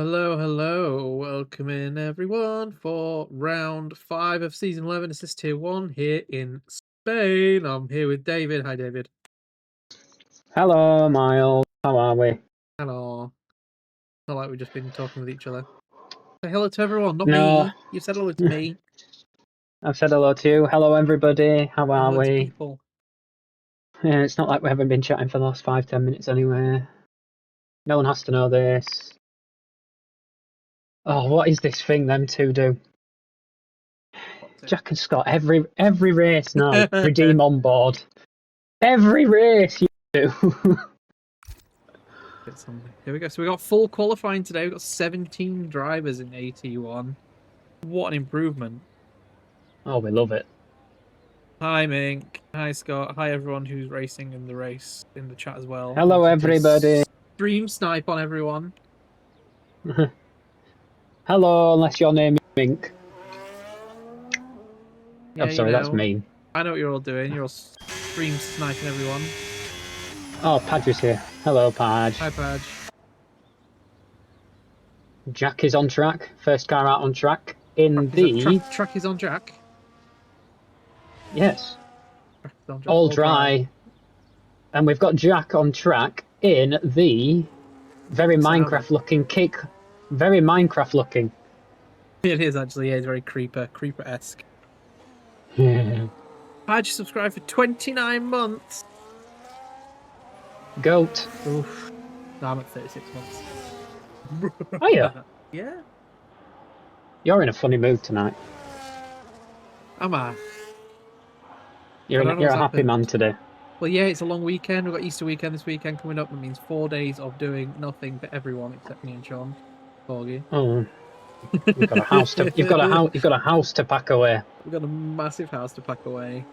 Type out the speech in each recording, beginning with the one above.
Hello, hello. Welcome in everyone for round 5 of season 11. This is tier 1 here in Spain. I'm here with David. Hi, David. Hello, Miles. How are we? Hello. Not like we've just been talking with each other. Say hello to everyone, not No. me. You said hello to me. I've said hello to you. Hello, everybody. How are Hello to we? people. Yeah, it's not like we haven't been chatting for the last 5-10 minutes anyway. No one has to know this. Oh, what is this thing them two do? Jack and Scott, every race now, redeem on board. Every race you do. Here we go. So we got full qualifying today. We've got 17 drivers in AT1. What an improvement. Oh, we love it. Hi, Mink. Hi, Scott. Hi, everyone who's racing in the race in the chat as well. Hello, everybody. Stream snipe on everyone. Hello, unless your name is Mink. Yeah, I'm sorry, that's mean. I know what you're all doing. You're all stream sniping everyone. Oh, Padge is here. Hello, Padge. Hi, Padge. Jack is on track. First car out on track. Track is on Jack. Yes. Track is on Jack. All dry. And we've got Jack on track in the very Minecraft looking kick. Very Minecraft looking. It is actually, yeah, it's very creeper-esque. Padge subscribed for 29 months. Goat. Oof. No, I'm at 36 months. Are you? Yeah. You're in a funny mood tonight. Am I? You're a happy man today. Well, yeah, it's a long weekend. We've got Easter weekend this weekend coming up. That means 4 days of doing nothing for everyone except me and Sean. Corgi. Oh, you've got a house to you've got a house to pack away. We've got a massive house to pack away.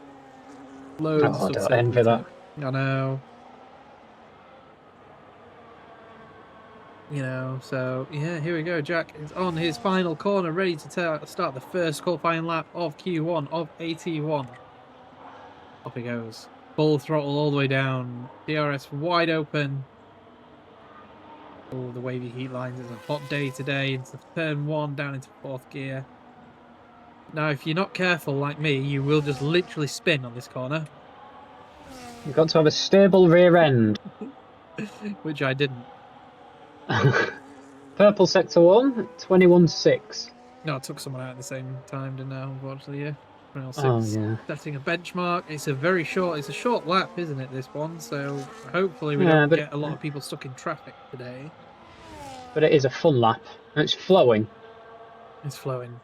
Loads of stuff. Don't envy that. I know. You know, so yeah, here we go. Jack is on his final corner, ready to start the first qualifying lap of Q1 of AT1. Off he goes. Full throttle all the way down. DRS wide open. Oh, the wavy heat lines. It's a hot day today. Into turn 1 down into 4th gear. Now, if you're not careful like me, you will just literally spin on this corner. You've got to have a stable rear end. Which I didn't. Purple sector 1, 21.6. No, I took someone out at the same time, didn't I? Unfortunately, yeah. 21.6. Oh, yeah. Setting a benchmark. It's a short lap, isn't it, this one? So hopefully we don't get a lot of people stuck in traffic today. But it is a fun lap. And it's flowing. It's flowing.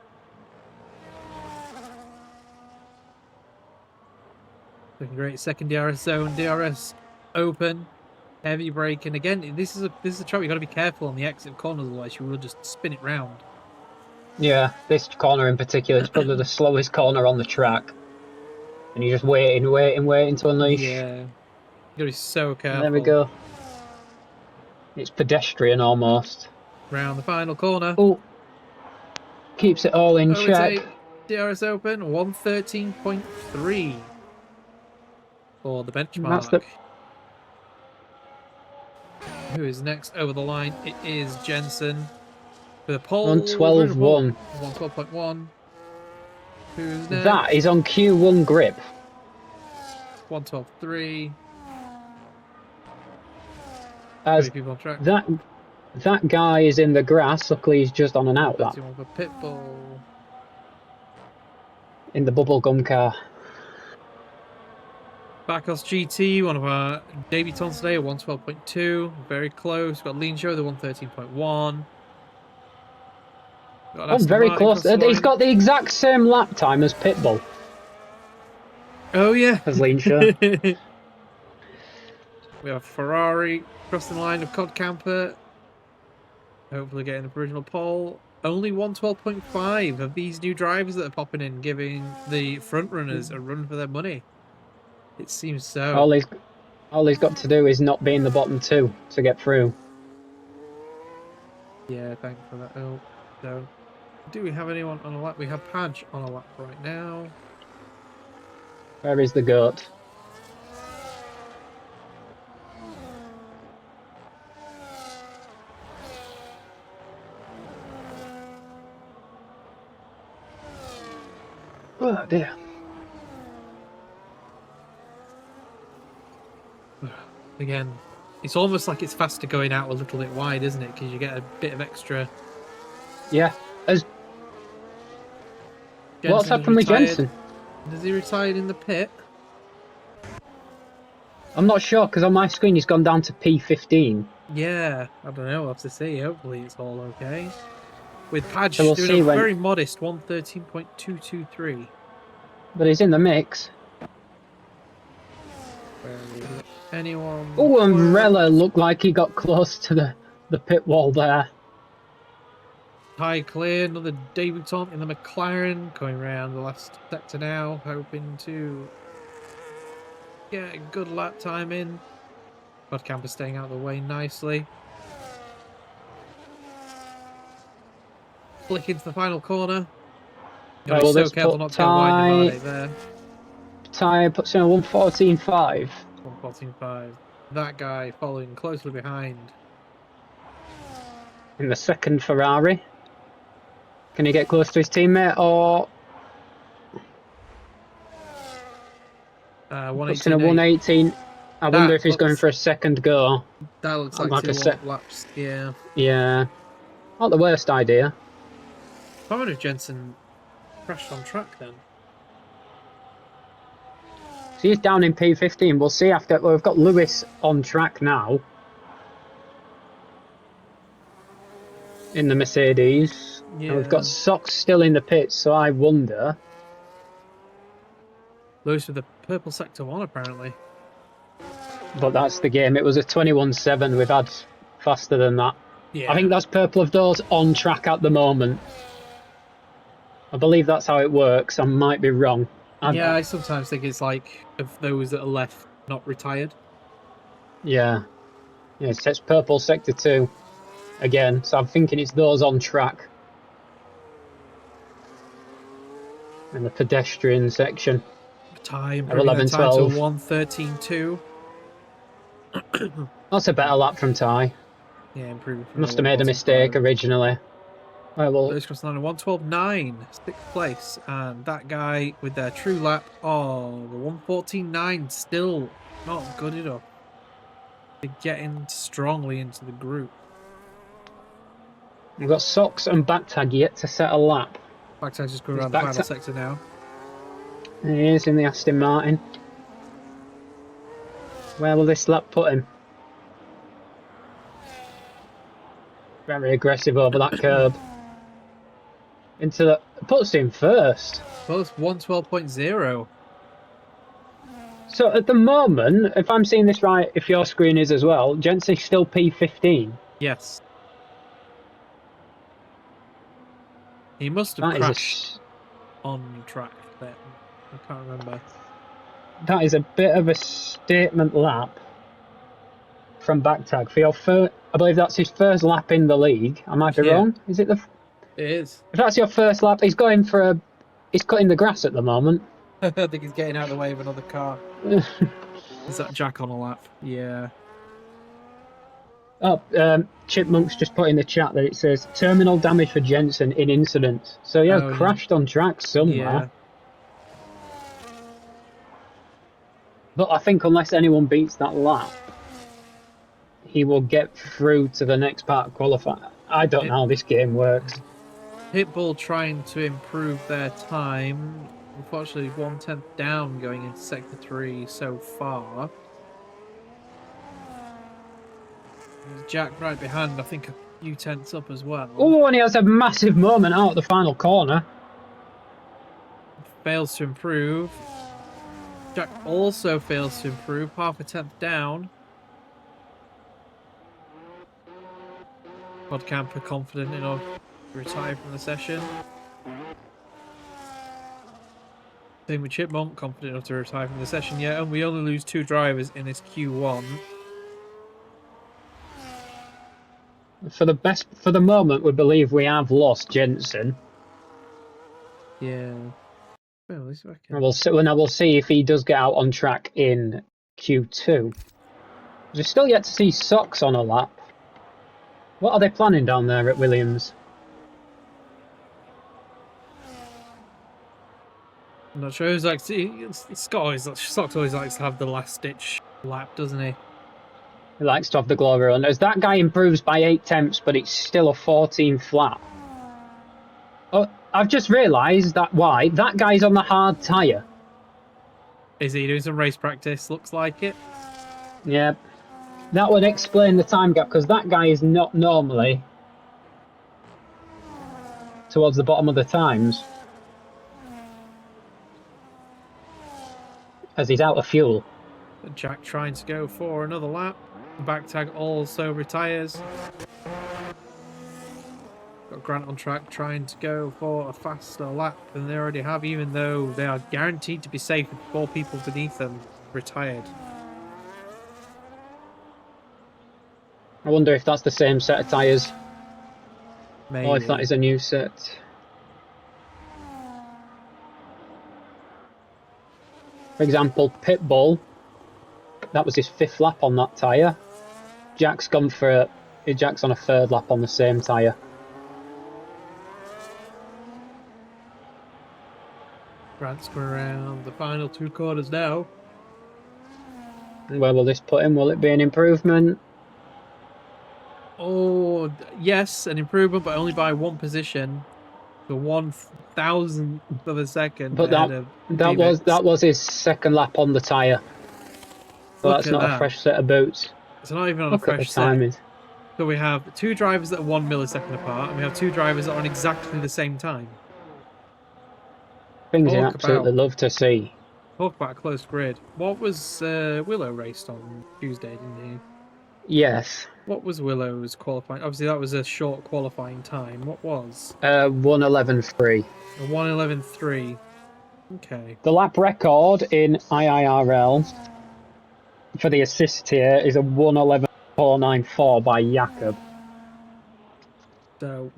Looking great. Second DRS zone. DRS open. Heavy braking. Again, this is a track. You've got to be careful on the exit corners, otherwise you will just spin it round. Yeah, this corner in particular is probably the slowest corner on the track. And you're just waiting to unleash. Yeah. You gotta be so careful. There we go. It's pedestrian almost. Round the final corner. Oh. Keeps it all in check. DRS open. 113.3 for the benchmark. Who is next over the line? It is Jenson. For the pole. 112.1. 112.1. Who's next? That is on Q1 grip. 112.3. As people on track. That guy is in the grass. Luckily, he's just on an out lap. For Pitbull. In the bubblegum car. Bakos GT, one of our debutants today, 112.2. Very close. Got Lean Show, the 113.1. Oh, very close. He's got the exact same lap time as Pitbull. Oh, yeah. As Lean Show. We have Ferrari crossing the line of Cod Camper. Hopefully getting the provisional pole. Only 112.5 of these new drivers that are popping in, giving the front runners a run for their money. It seems so. All he's got to do is not be in the bottom 2 to get through. Yeah, thanks for that. Oh, no. Do we have anyone on a lap? We have Padge on a lap right now. Where is the goat? Oh dear. Again, it's almost like it's faster going out a little bit wide, isn't it? Because you get a bit of extra. Yeah. What's Jenson has happened with retired. Jenson? Has he retired in the pit? I'm not sure because on my screen he's gone down to P15. Yeah, I don't know. We'll have to see. Hopefully it's all okay. With Padge So we'll doing see a when. very modest 113.223. But he's in the mix. Anyone? Oh, Umbrella looked like he got close to the pit wall there. High clear, another debutant in the McLaren going around the last sector now, hoping to get a good lap time in. But Camper staying out of the way nicely. Flick into the final corner. Gotta be so careful not to go wide of there. Ty puts in a 114.5. 114.5. That guy following closely behind. In the second Ferrari. Can he get close to his teammate or... Puts in a 118. I wonder if he's going for a second go. That looks like 2 laps, yeah. Yeah. Not the worst idea. I wonder if Jenson crashed on track then. So he's down in P15. We'll see after... Well, we've got Lewis on track now. In the Mercedes. Yeah. And we've got Sox still in the pits, so I wonder... Lewis with the purple sector 1 apparently. But that's the game. It was a 21.7. We've had faster than that. Yeah. I think that's purple of those on track at the moment. I believe that's how it works. I might be wrong. I sometimes think it's like of those that are left, not retired. Yeah. Yeah, it says purple sector 2 again. So I'm thinking it's those on track. And the pedestrian section. Time, 11.12. 1:13.2. That's a better lap from Ty. Yeah, improving. Must have made a mistake originally. Right, well, Lewis crossing line 1:12.9, 6th place, and that guy with their true lap, the 1:14.9, still not good enough to get in strongly into the group. we've got Sox and Backtag yet to set a lap. Backtag's just going around the final sector now. He is in the Aston Martin. Where will this lap put him? Very aggressive over that curb. Into the... Puts him first. Well, it's 1:12.0. So at the moment, if I'm seeing this right, if your screen is as well, Jenson's still P15. Yes. He must have crashed on track then. I can't remember. That is a bit of a statement lap from Backtag for your first. I believe that's his first lap in the league. I might be wrong. Is it the? It is. If that's your first lap, he's going for a. He's cutting the grass at the moment. I think he's getting out of the way of another car. Is that Jack on a lap? Yeah. Oh, Chipmunk's just put in the chat that it says terminal damage for Jenson in incident. So he has crashed on track somewhere. Yeah. But I think unless anyone beats that lap, he will get through to the next part of qualifying. I don't know how this game works. Pitbull trying to improve their time. Unfortunately, 1/10 down going into sector 3 so far. There's Jack right behind, I think a few tenths up as well. Oh, and he has a massive moment out the final corner. Fails to improve. Jack also fails to improve, half a tenth down. Podcamper confident enough to retire from the session. Same with Chipmunk, confident enough to retire from the session. Yeah, and we only lose 2 drivers in this Q1. For the moment, we believe we have lost Jenson. Yeah. Well, at least I can. We'll see if he does get out on track in Q2. We're still yet to see Sox on a lap. What are they planning down there at Williams? I'm not sure. It was like Scott's always likes to have the last ditch lap, doesn't he? He likes to have the glory run. As that guy improves by 8 tenths, but it's still a 14th lap. Oh, I've just realised that that guy's on the hard tyre. Is he doing some race practice? Looks like it. Yeah, that would explain the time gap, because that guy is not normally towards the bottom of the times, as he's out of fuel. Jack trying to go for another lap. Back tag also retires. Got Grant on track trying to go for a faster lap than they already have, even though they are guaranteed to be safe with 4 people beneath them retired. I wonder if that's the same set of tyres. Maybe. Or if that is a new set. For example, Pitbull, that was his 5th lap on that tyre. Jack's on a 3rd lap on the same tyre. Grant's going around the final 2 corners now. Where will this put him? Will it be an improvement? Oh, yes, an improvement, but only by 1 position. The 1,000th of a second. But that was his 2nd lap on the tyre. So that's not a fresh set of boots. It's not even on a fresh set. Timing. So we have 2 drivers that are 1 millisecond apart, and we have 2 drivers that are on exactly the same time. Things you absolutely love to see. Talk about a close grid. What was Willow raced on Tuesday, didn't he? Yes. What was Willow's qualifying? Obviously, that was a short qualifying time. What was? 1:11.3. A 1:11.3. Okay. The lap record in IIRL for the assist tier is a 1:11.494 by Jakob. So,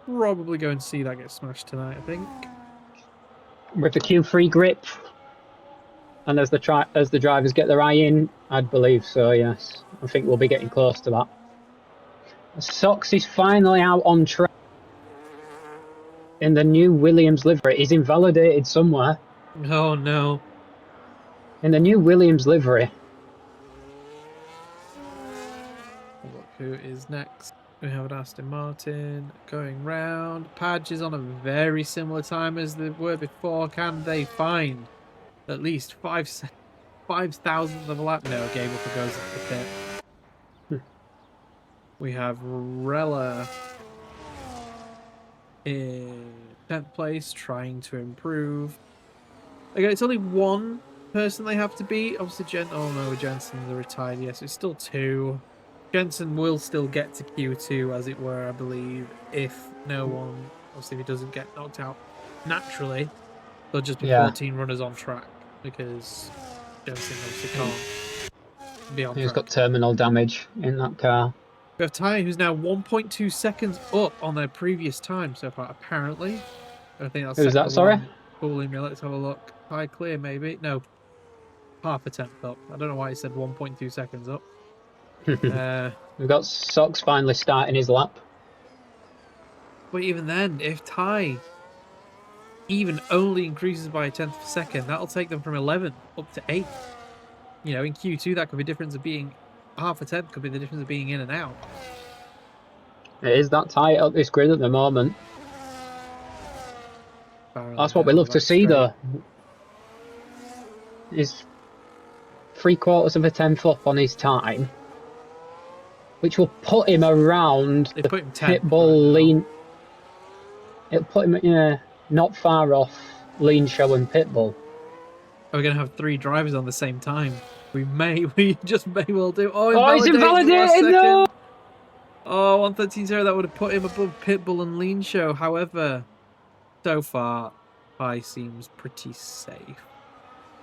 probably going to see that get smashed tonight, I think. With the Q3 grip, and as the drivers get their eye in, I'd believe so, yes. I think we'll be getting close to that. Sox is finally out on track in the new Williams livery. He's invalidated somewhere. Oh no. In the new Williams livery. Look who is next. We have an Aston Martin going round. Padge is on a very similar time as they were before. Can they find at least 5,000th of a lap? No, Gable goes to the pit. We have Rella in 10th place, trying to improve. Okay, it's only 1 person they have to beat. Obviously, Jenson's retired. Yes, it's still 2. Jenson will still get to Q2, as it were, I believe, if no one, obviously, if he doesn't get knocked out naturally. There'll just be 14 runners on track, because Jenson obviously can't be on track. He's got terminal damage in that car. We have Ty, who's now 1.2 seconds up on their previous time so far, apparently. I think that's Who's that, sorry? Fooling me. Let's have a look. Ty clear, maybe? No. Half a tenth up. I don't know why he said 1.2 seconds up. We've got Sox finally starting his lap. But even then, if Ty even only increases by a tenth of a second, that'll take them from 11th up to 8th. You know, in Q2, that could be the difference of being half a tenth, could be the difference of being in and out. It is that tight up this grid at the moment. That's what we love to see, though. Is 3/4 of a tenth up on his time, which will put him around the Pitbull lean. It'll put him, not far off Lean Show and Pitbull. Are we going to have 3 drivers on the same time? We just may well do. Oh, he's invalidated, no! Oh, 113.0, that would have put him above Pitbull and Lean Show. However, so far, Pi seems pretty safe.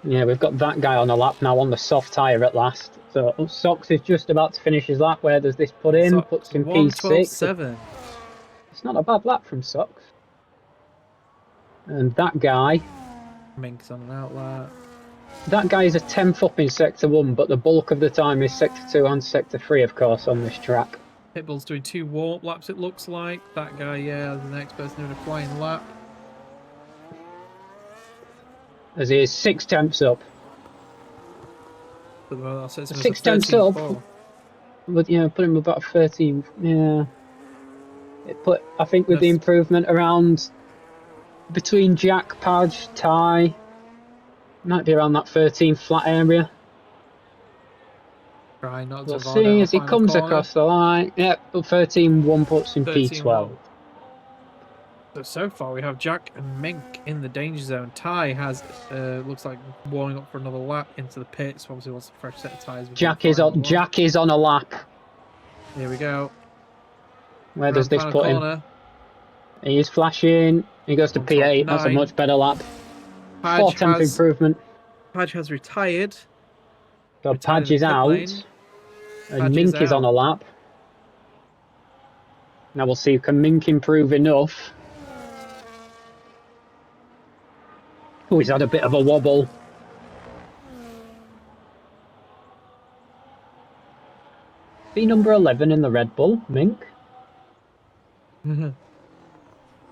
Yeah, we've got that guy on the lap now on the soft tyre at last. So Sox is just about to finish his lap. Where does this put him? Puts him P6. It's not a bad lap from Sox. And that guy... Mink's on an outlap. That guy is a 10th up in Sector 1, but the bulk of the time is Sector 2 and Sector 3, of course, on this track. Pitbull's doing 2 warp laps, it looks like. That guy, the next person doing a flying lap. as he is 6 tenths up. So it's 6 tenths up. But yeah, put him about 13. Yeah. I think with the improvement around between Jack, Padge, Ty, might be around that 13 flat area. Try not We'll to see as he comes across the line. Yep, 13-1 puts in P12. So far we have Jack and Mink in the danger zone. Ty has looks like warming up for another lap into the pits. Obviously wants a fresh set of tyres. Jack is on a lap. Here we go. Where does this put him? He is flashing. He goes to P8. That's a much better lap. 4/10 improvement. Padge has retired. So Padge is out. And Mink is on a lap. Now we'll see, can Mink improve enough? Oh, he's had a bit of a wobble. Be number 11 in the Red Bull, Mink?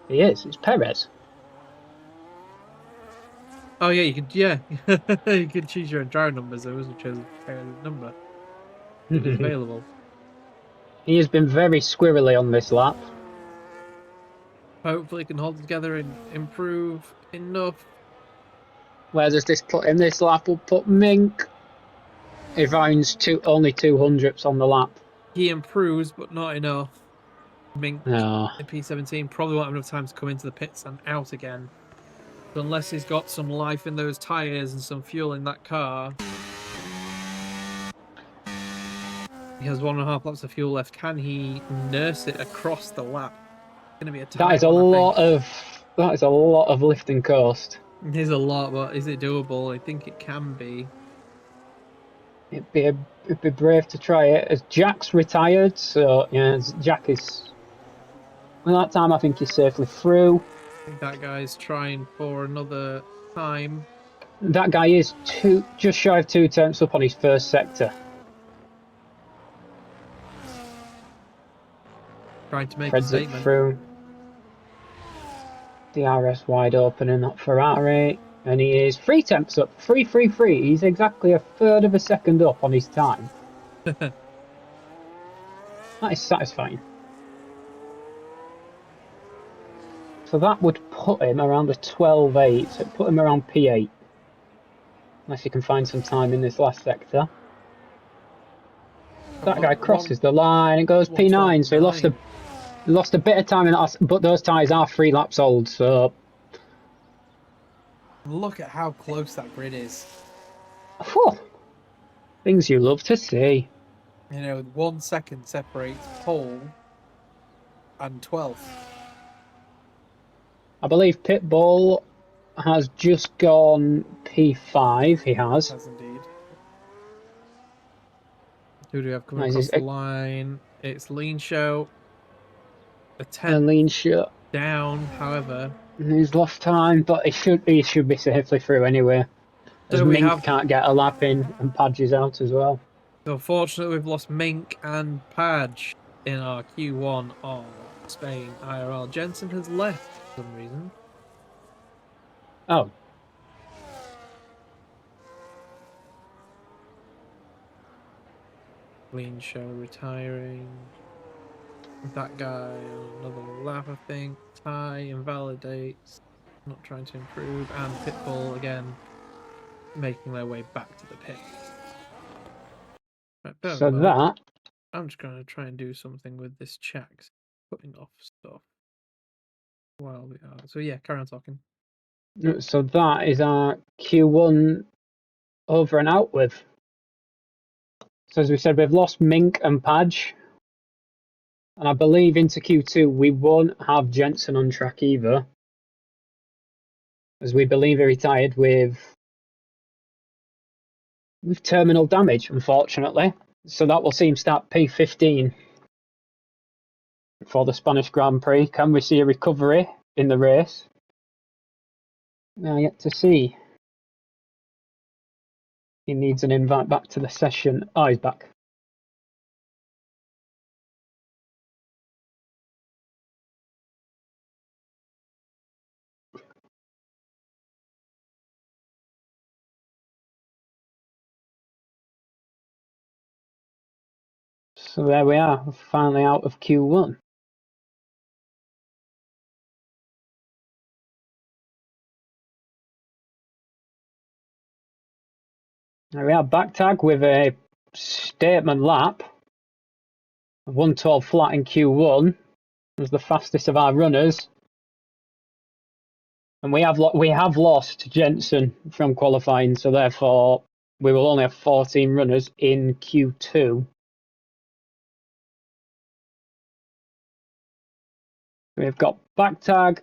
He is. It's Perez. Oh yeah, you could. Yeah, you could choose your own driver numbers. I wasn't choosing Perez's number. It was available. He has been very squirrely on this lap. Hopefully, he can hold together and improve enough. Where does this put him? This lap will put Mink. He finds only 200ths on the lap. He improves, but not enough. Mink in P17 probably won't have enough time to come into the pits and out again. So unless he's got some life in those tyres and some fuel in that car. He has 1.5 laps of fuel left. Can he nurse it across the lap? It's going to be a tight That is a lot of lifting coast. It is a lot, but is it doable? I think it can be. It'd be brave to try it. As Jack's retired, so yeah, Jack is. Well, that time I think he's safely through. I think that guy's trying for another time. That guy is just shy of 2 tenths up on his first sector. Trying to make a statement. Through. DRS wide open in that Ferrari, and he is 3 tenths up. 3.33. He's exactly 1/3 of a second up on his time. That is satisfying. So that would put him around a 12.8. So put him around P8. Unless he can find some time in this last sector. That guy crosses the line. It goes P9. So he lost a bit of time in that, but those tyres are 3 laps old. So look at how close that grid is. Whew. Things you love to see. You know, 1 second separates pole and 12th. I believe Pitbull has just gone P5. He has. Has indeed. Who do we have coming across the line? It's Lean Show. A 10 Lean Show down, however. He's lost time, but he should be safely through anyway. As Mink can't get a lap in, and Padge is out as well. So unfortunately, we've lost Mink and Padge in our Q1 of Spain IRL. Jenson has left for some reason. Oh. Lean Show retiring. That guy, another lap, I think. Ty invalidates. Not trying to improve. And Pitbull again making their way back to the pit. Right, so that. I'm just going to try and do something with this chat. Putting off stuff while we are. So yeah, carry on talking. So that is our Q1 over and out with. So as we said, we've lost Mink and Padge. And I believe into Q2 we won't have Jenson on track either. As we believe he retired with terminal damage, unfortunately. So that will see him start P15 for the Spanish Grand Prix. Can we see a recovery in the race? Now yet to see. He needs an invite back to the session. Oh, he's back. So there we are, finally out of Q1. There we are, back tag with a statement lap. 112 flat in Q1 was the fastest of our runners. And we have lost Jenson from qualifying, so therefore we will only have 14 runners in Q2. We've got back tag,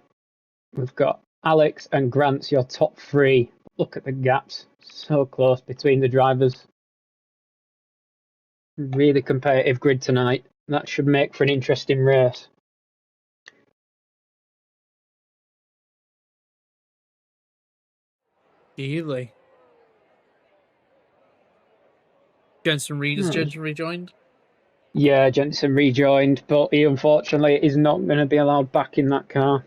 we've got Alex and Grant's your top three. Look at the gaps, so close between the drivers. Really competitive grid tonight. That should make for an interesting race. Easily. Jenson rejoined? Yeah, Jenson rejoined, but he unfortunately is not going to be allowed back in that car.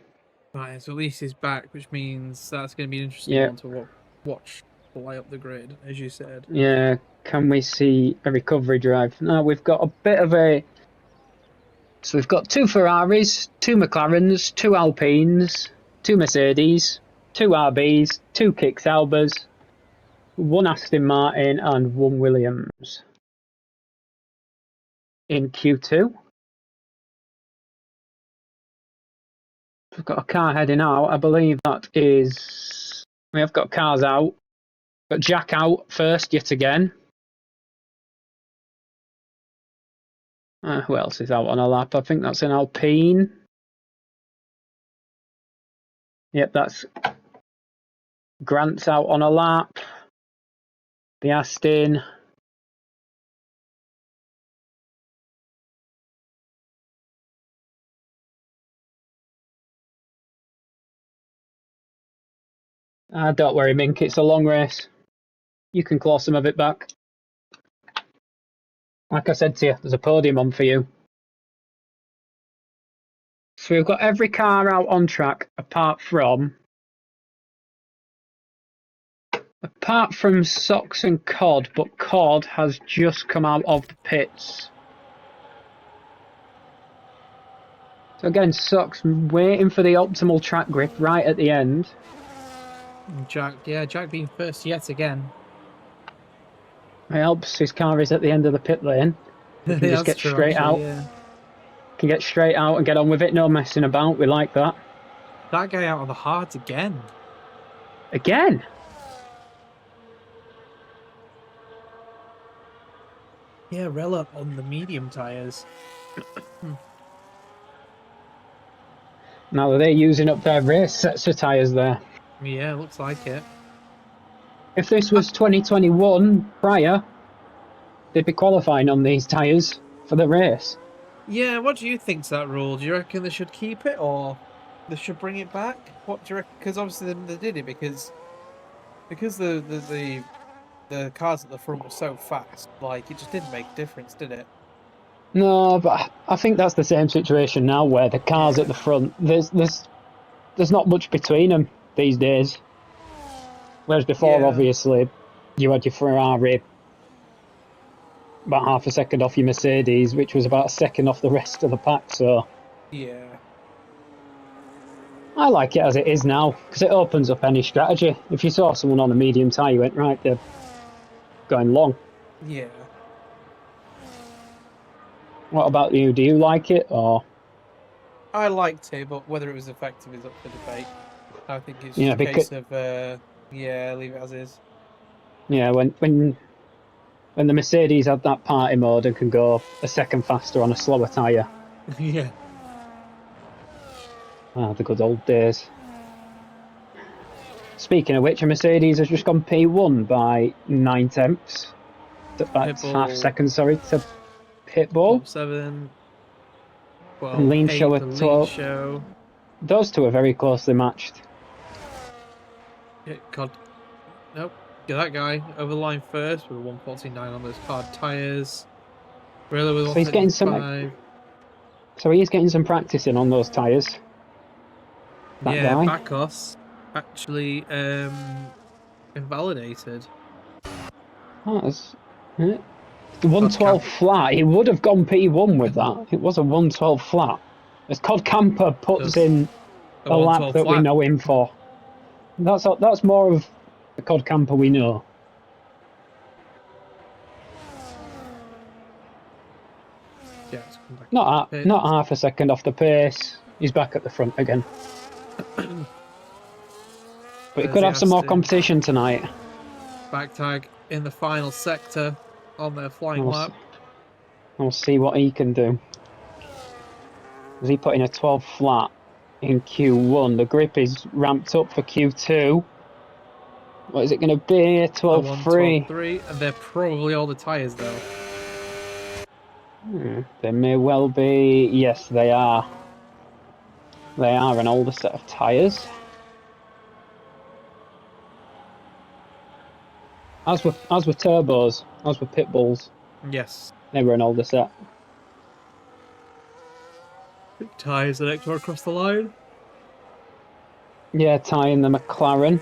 Right, so at least he's back, which means that's going to be an interesting one to watch fly up the grid, as you said. Yeah, can we see a recovery drive? Now we've got a bit of a... So we've got 2 Ferraris, 2 McLarens, 2 Alpines, 2 Mercedes, 2 RBs, 2 Kick Saubers, 1 Aston Martin and 1 Williams. In Q2. We've got a car heading out. I believe that is... We have got cars out. Got Jack out first yet again. Who else is out on a lap? I think that's an Alpine. Yep, that's Grant's out on a lap. The Aston. Don't worry, Mink, it's a long race. You can claw some of it back. Like I said to you, there's a podium on for you. So we've got every car out on track apart from Socks and Cod, but Cod has just come out of the pits. So again, Socks waiting for the optimal track grip right at the end. Jack being first yet again. It helps his car is at the end of the pit lane. He can just get straight out. Yeah. Can get straight out and get on with it, no messing about. We like that. That guy out on the hards again. Again? Yeah, rail up on the medium tyres. Now they're using up their race sets of tyres there. Yeah, looks like it. If this was 2021 prior, they'd be qualifying on these tyres for the race. Yeah, what do you think's that rule? Do you reckon they should keep it or they should bring it back? What do you reckon? Because obviously they did it because the cars at the front were so fast. Like, it just didn't make a difference, did it? No, but I think that's the same situation now, where the cars at the front, there's not much between them these days. Whereas before, obviously, you had your Ferrari about half a second off your Mercedes, which was about a second off the rest of the pack. So yeah, I like it as it is now because it opens up any strategy. If you saw someone on a medium tyre, you went, right, they're going long. Yeah. What about you? Do you like it, or? I liked it, but whether it was effective is up for debate. I think it's just a case of, leave it as is. Yeah, when the Mercedes had that party mode and can go a second faster on a slower tyre. Yeah. Ah, the good old days. Speaking of which, a Mercedes has just gone P1 by 9 tenths. That's half second, sorry, to Pitbull. 7. Well, and Lean Show at 12. Show. Those two are very closely matched. Yeah, God. Nope. Get that guy over the line first with a 149 on those hard tyres. Really with 155. So he's getting some practice in on those tyres. Yeah, Bakos actually invalidated. Oh, The 112 flat, he would have gone P1 with that. It was a 112 flat. As Cod Camper puts in a lap that we know him for. That's more of the Cod Camper we know. Yeah, not half a second off the pace. He's back at the front again. But he could have some more competition tonight. Back tag in the final sector on their flying lap. We'll see what he can do. As he put in a 12 flat in Q1. The grip is ramped up for Q2. What is it going to be? A 12.3. 12.3, and they're probably all the tyres though. They may well be. Yes, they are. They are an older set of tyres. As were turbos, as were pit bulls. Yes. They were an older set. Big tyres the next one across the line. Yeah, tying the McLaren.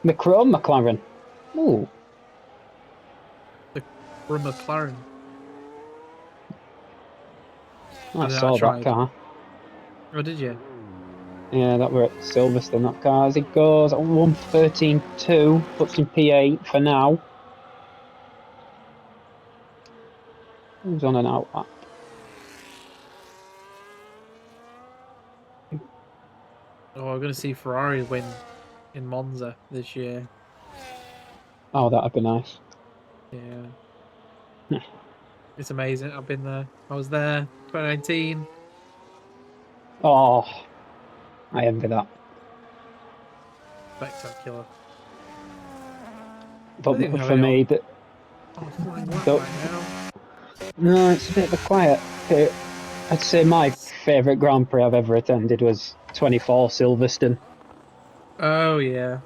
The Chrome McLaren. Ooh. The Chrome McLaren. I saw that car. Oh, did you? Yeah, that were at Silverstone, that car. As it goes at 1:13.2, puts in P8 for now. Who's on an out lap? Oh, we're going to see Ferrari win in Monza this year. Oh, that'd be nice. Yeah. It's amazing. I've been there. I was there 2019. Oh, I envy that. Spectacular. But for me, that. No, it's a bit of a quiet. I'd say my favourite Grand Prix I've ever attended was 24 Silverstone. Oh yeah.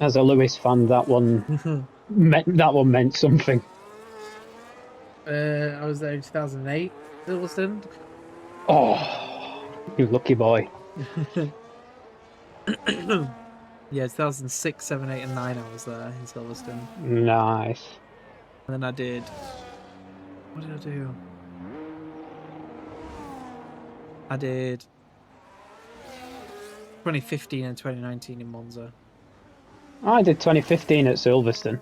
As a Lewis fan, that one meant something. I was there in 2008, Silverstone. Oh, you lucky boy. Yeah, 2006, 7, 8, and 9 I was there in Silverstone. Nice. And then I did... What did I do? I did 2015 and 2019 in Monza. I did 2015 at Silverstone.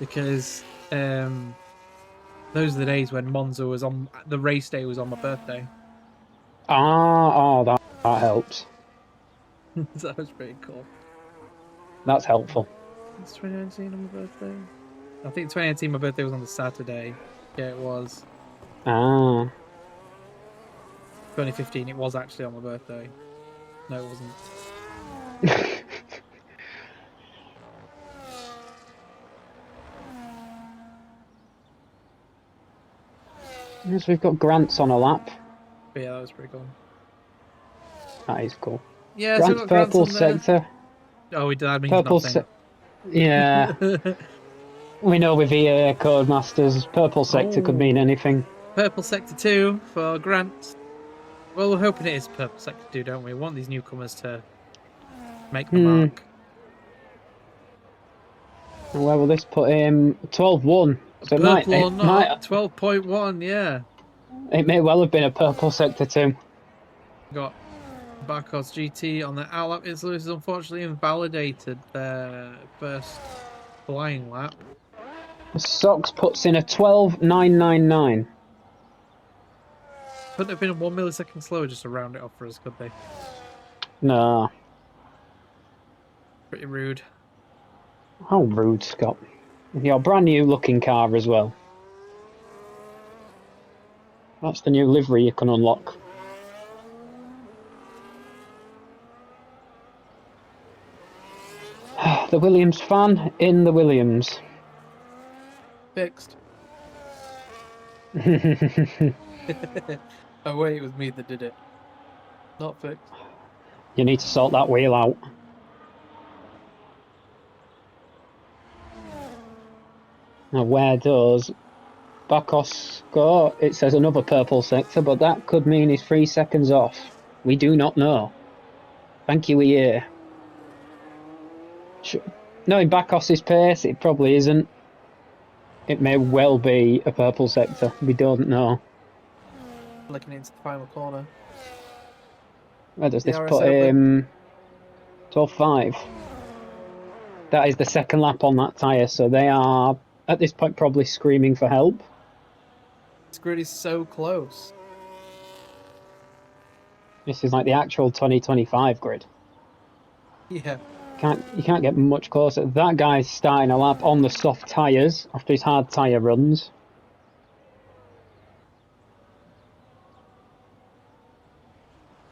Because those are the days when Monza was on... The race day was on my birthday. That helps. That was pretty cool. That's helpful. It's 2019 on my birthday. I think 2019 my birthday was on the Saturday. Yeah, it was. 2015 it was actually on my birthday. No, it wasn't. Yes, we've got Grant's on a lap. But yeah, that was pretty cool. That is cool. Yeah, Grant's so purple sector. Oh, that means purple nothing. Yeah. We know with EA Codemasters, purple sector could mean anything. Purple sector 2 for Grant. Well, we're hoping it is purple sector 2, don't we? We want these newcomers to make the mark. Where will this put him? 12.1. So purple or not? 12.1, yeah. It may well have been a purple sector 2. Got Barcos GT on the outlap. It's unfortunately invalidated their first flying lap. Sox puts in a 12.999. Couldn't have been 1 millisecond slower just to round it off for us, could they? No. Pretty rude. How rude, Scott. Your brand new looking car as well. That's the new livery you can unlock. The Williams fan in the Williams. Fixed. Oh wait, it was me that did it. Not fixed. You need to sort that wheel out. Now where does Bakos go? It says another purple sector, but that could mean he's 3 seconds off. We do not know. Thank you, EA. Knowing Bakos's pace, it probably isn't. It may well be a purple sector. We don't know. Looking into the final corner. Where does this put him? 12.5. That is the second lap on that tyre, so they are, at this point, probably screaming for help. This grid is so close. This is like the actual 2025 grid. Yeah. You can't get much closer. That guy's starting a lap on the soft tyres after his hard tyre runs.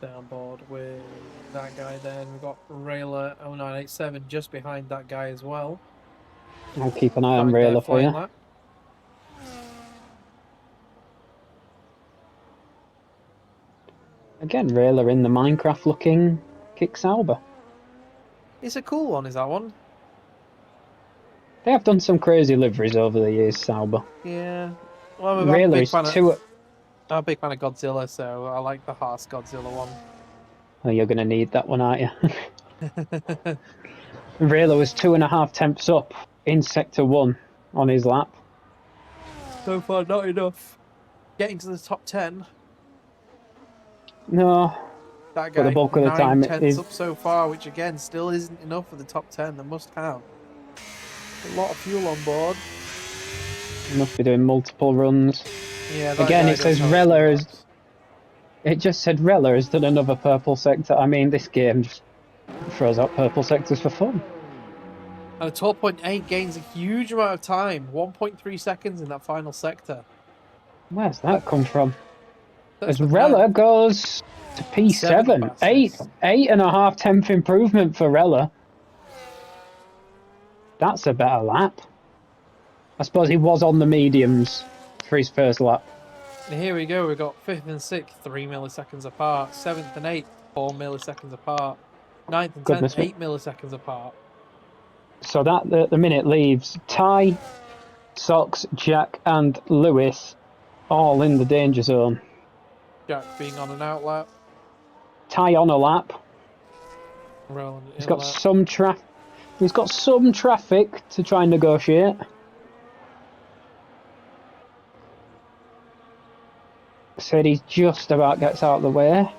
Down board with that guy then. We've got Rayler 0987 just behind that guy as well. I'll keep an eye on Rayler for you. Lap. Again, Rayler in the Minecraft looking Kick Sauber. It's a cool one, is that one? They have done some crazy liveries over the years, Sauber. Yeah. Well, Rayler I'm a big fan of Godzilla, so I like the Haas Godzilla one. Oh, you're going to need that one, aren't you? Rayler was 2.5 tenths up in Sector 1 on his lap. So far, not enough. Getting to the top 10. No. That guy, but the bulk of the time is up so far, which again still isn't enough for the top 10. They must have a lot of fuel on board. He must be doing multiple runs. Yeah. Again, it says Rayler is. It just said Rayler has done another purple sector. I mean, this game just throws out purple sectors for fun. And a 12.8 gains a huge amount of time. 1.3 seconds in that final sector. Where's that come from? As Rayler goes to P7, 8.5 tenth improvement for Rayler. That's a better lap. I suppose he was on the mediums for his first lap. Here we go. We've got 5th and 6th, 3 milliseconds apart. 7th and 8th, 4 milliseconds apart. 9th and 10th, 8 milliseconds apart. So that at the minute leaves Ty, Sox, Jack, and Lewis all in the danger zone. Jack being on an out lap. Ty on a lap. He's got some He's got some traffic to try and negotiate. Said he just about gets out of the way.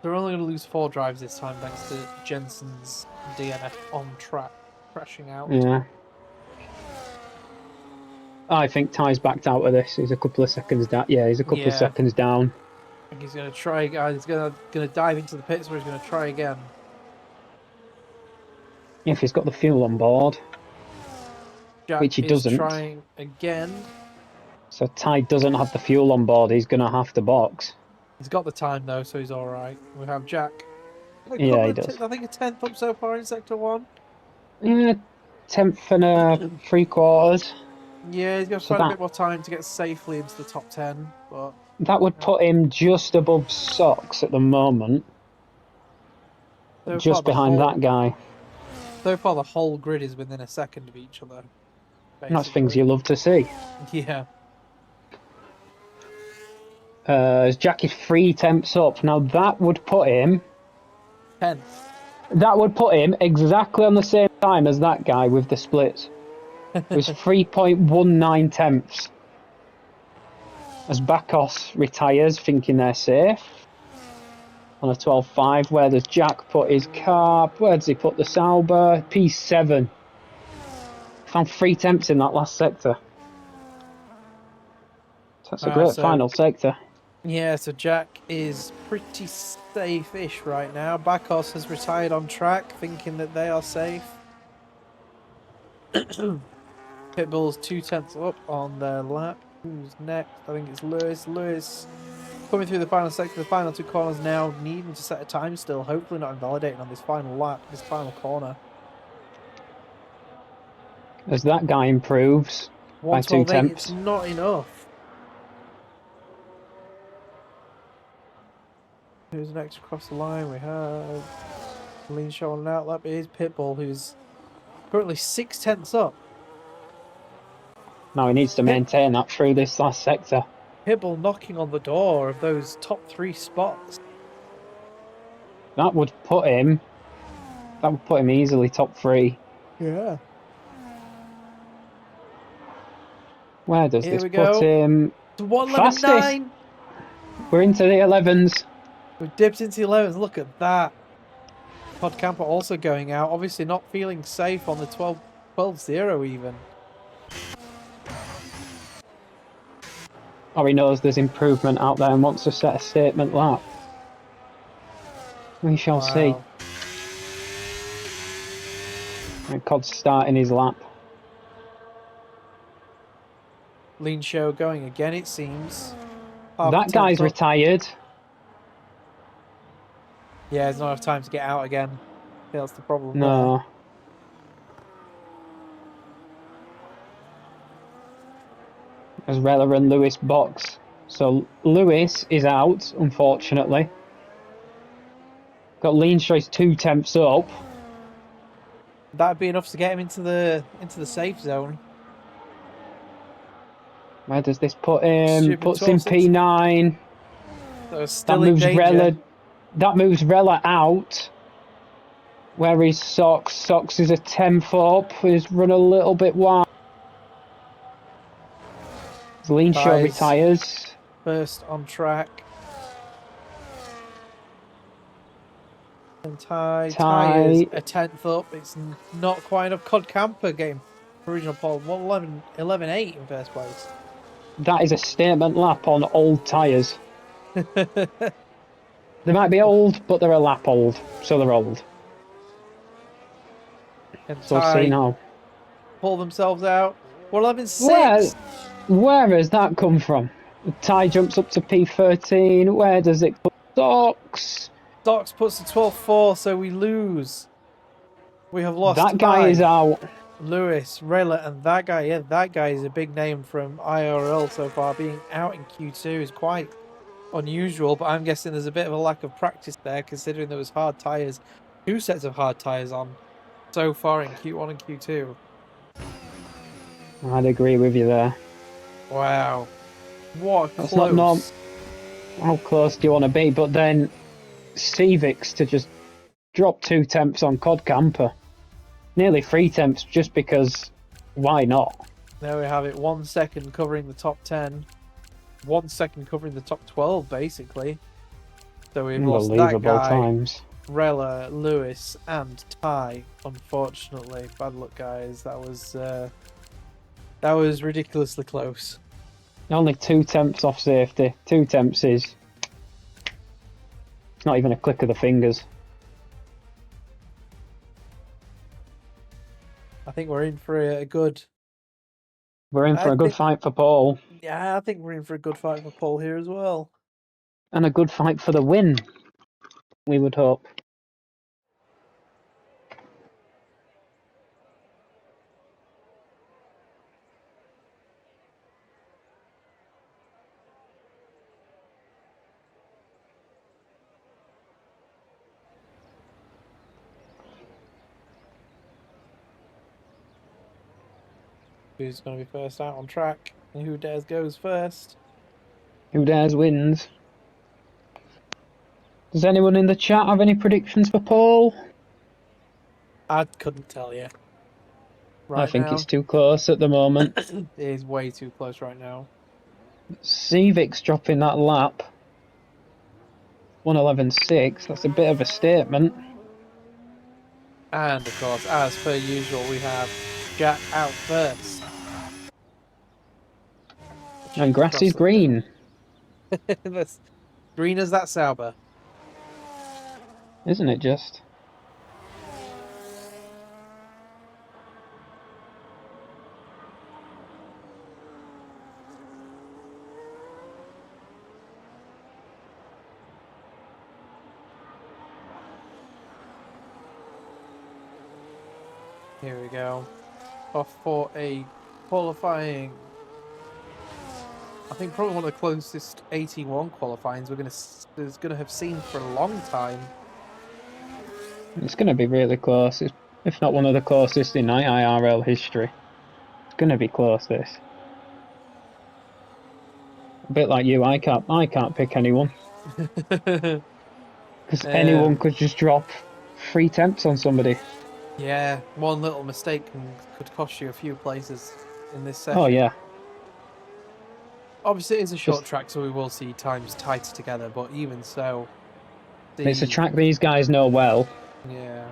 They're only going to lose 4 drives this time thanks to Jenson's DNF on track crashing out. Yeah. I think Ty's backed out of this. He's a couple of seconds down. Yeah, he's a couple of seconds down. I think he's going to try again. He's going to dive into the pits where he's going to try again. If he's got the fuel on board. Jack which he doesn't. Trying again. So Ty doesn't have the fuel on board. He's going to have to box. He's got the time though, so he's all right. We have Jack. Yeah, he does. I think a 10th up so far in Sector 1. Yeah, 10th and 3/4. Yeah, he's got quite a bit more time to get safely into the top 10. But that would put him just above Sox at the moment. So just behind that guy. So far, the whole grid is within a second of each other. Basically. That's things you love to see. Yeah. Jack is 3 tenths up. Now that would put him 10th. That would put him exactly on the same time as that guy with the splits. It was 3.19 tenths. As Bakos retires, thinking they're safe. On a 12.5, where does Jack put his car? Where does he put the Sauber? P7. Found 3 tenths in that last sector. That's a great final sector. Yeah, so Jack is pretty safe-ish right now. Bakos has retired on track, thinking that they are safe. Pitbull's 2 tenths up on their lap. Who's next? I think it's Lewis. Lewis coming through the final sector, the final 2 corners now, needing to set a time still. Hopefully not invalidating on this final lap, this final corner. As that guy improves by 2 tenths. It's not enough. Who's next across the line? We have Lean Show on an outlap. It is Pitbull, who's currently 6 tenths up. Now he needs to maintain that through this last sector. Pitbull knocking on the door of those top 3 spots. That would put him easily top 3. Yeah. Where does Here this we put go. him? To 111.9. Fastest. We're into the 11s. We've dipped into the 11s. Look at that. Pod Camper also going out. Obviously not feeling safe on the 12-0 even. Or he knows there's improvement out there and wants to set a statement lap. We shall see. And Cod's starting his lap. Lean show going again, it seems. That guy's retired. Yeah, there's not enough time to get out again. That's the problem. No. As Rella and Lewis box. So Lewis is out, unfortunately. Got Lean Choice 2/10 up. That'd be enough to get him into the safe zone. Where does this put him? Puts him 12-6. P9. So still in danger. Rella. That moves Rella out. Where is Socks? Socks is a 10th up. He's run a little bit wide. Lean Show retires. First on track. And Ty is a 10th up. It's not quite enough. Cod Camper game. Original pole. 11.8 in first place. That is a statement lap on old tyres. They might be old, but they're a lap old. So they're old. And so we'll see now. Pull themselves out. 11.6. Where has that come from? Ty jumps up to P13. Where does it put Socks? Socks puts to 12.4, so we lose. We have lost. That guy is out. Lewis, Rella, and that guy. Yeah, that guy is a big name from IIRL so far. Being out in Q2 is quite unusual, but I'm guessing there's a bit of a lack of practice there, considering there was hard tyres. 2 sets of hard tyres on so far in Q1 and Q2. I'd agree with you there. Wow. What That's close. not how close do you want to be? But then Civix to just drop 2/10 on Cod Camper. Nearly 3/10 just because why not? There we have it. 1 second covering the top 10. 1 second covering the top 12, basically. So we've lost that guy, times. Rella, Lewis, and Ty. Unfortunately, bad luck, guys. That was ridiculously close. Only 2/10 off safety. 2/10 is. It's not even a click of the fingers. I think we're in for a good. We're in for a good fight for Paul. Yeah, I think we're in for a good fight for Paul here as well. And a good fight for the win, we would hope. Who's going to be first out on track? And who dares goes first? Who dares wins. Does anyone in the chat have any predictions for Paul? I couldn't tell you. I think it's too close at the moment. It is way too close right now. Civix dropping that lap. 111.6. That's a bit of a statement. And of course, as per usual, we have Jack out first. And grass is green. That's green as that Sauber. Isn't it just? Here we go. Off for a qualifying. I think probably one of the closest 81 qualifyings we're going to have seen for a long time. It's going to be really close, if not one of the closest in IIRL history. It's going to be close, this. A bit like you, I can't pick anyone. Because anyone could just drop 3/10 on somebody. Yeah, one little mistake could cost you a few places in this session. Oh yeah. Obviously, it is a short track, so we will see times tighter together, but even so... It's a track these guys know well. Yeah.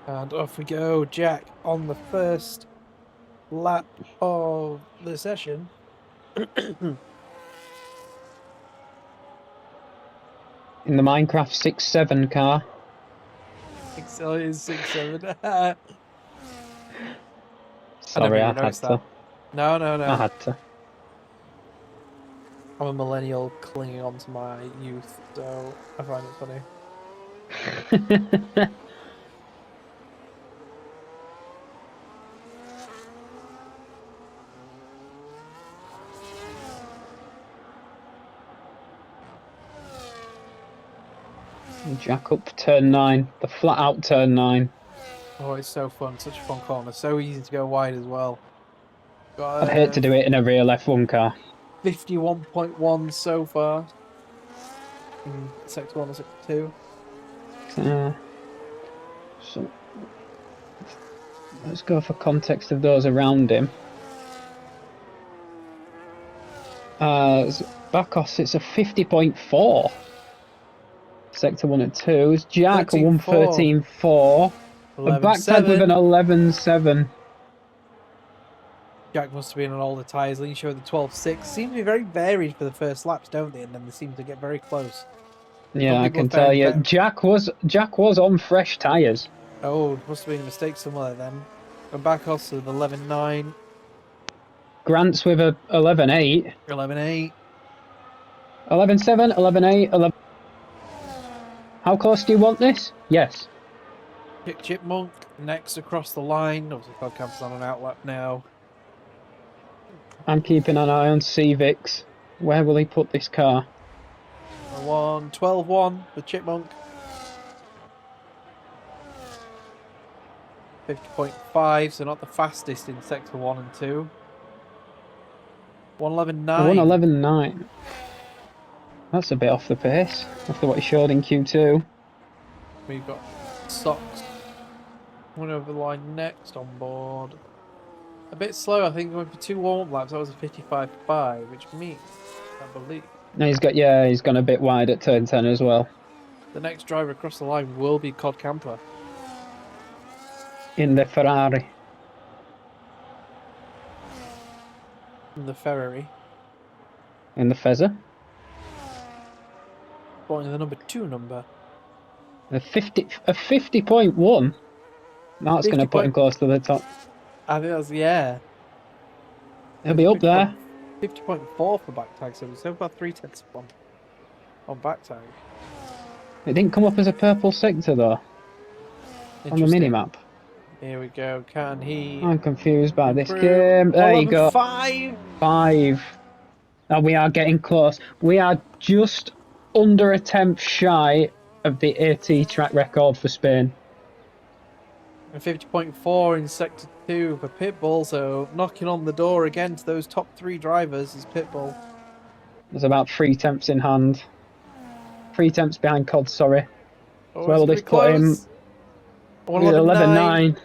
And off we go, Jack, on the first lap of the session. In the Minecraft 6-7 car. Oh, it is 6-7. Sorry, I had to. No. I had to. I'm a millennial clinging on to my youth, so I find it funny. Jack up turn 9, the flat out turn 9. Oh, it's so fun, such a fun corner, so easy to go wide as well. I'd hate to do it in a real F1 car. 51.1 so far. In sector 1 or sector 2. So let's go for context of those around him. Bakos, it's a 50.4. Sector 1 and 2. Jack, a 113.4. A backside with an 11.7. Jack must have been on all the tyres. Lean showed the 12.6. Seem to be very varied for the first laps, don't they? And then they seem to get very close. Yeah, I can tell you. Jack was on fresh tyres. Oh, must have been a mistake somewhere then. And Bakos with 11.9. Grant's with a 11.8. 11.8. 11.7, 11.8, 11. How close do you want this? Yes. Chipmunk next across the line. Obviously, Podcamp's on an outlap now. I'm keeping an eye on Civics. Where will he put this car? 12.1 for Chipmunk. 50.5, so not the fastest in sector 1 and 2. 111.9. 111.9. That's a bit off the pace after what he showed in Q2. We've got Socks. One over the line next on board. A bit slow, I think, going for 2 warm-up laps. That was a 55.5, which means, I believe. No, he's gone a bit wide at turn 10 as well. The next driver across the line will be Cod Camper. In the Ferrari. In the Ferrari. In the Fezzer. Pointing the number 2 number. A 50.1. That's going to put him close to the top. I think that's, yeah. He'll be up there. 50.4 for back tag, so far 3/10 on back tag. It didn't come up as a purple sector though. On the minimap. Here we go. Can he? I'm confused by this game. There you go. 5. And we are getting close. We are just under a tenth shy of the AT track record for Spain. And 50.4 in sector 2 for Pitbull, so knocking on the door again to those top 3 drivers is Pitbull. There's about 3 tenths in hand. 3 tenths behind Cod, sorry. Oh, so where will this put him? 11.9.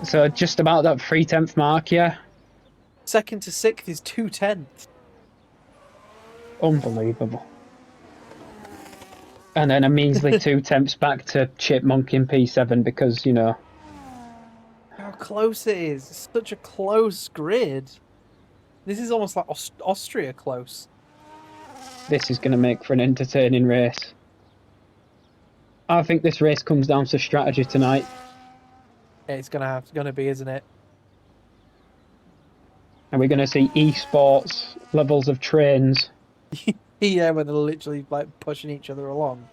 So just about that 3 tenth mark, yeah. Second to 6th is 2 tenths. Unbelievable. And then a measly 2 tenths back to Chipmunk in P7 because, you know. How close it is. It's such a close grid. This is almost like Austria close. This is going to make for an entertaining race. I think this race comes down to strategy tonight. It's gonna be, isn't it? And we're going to see esports levels of trains. Yeah, where they're literally like pushing each other along.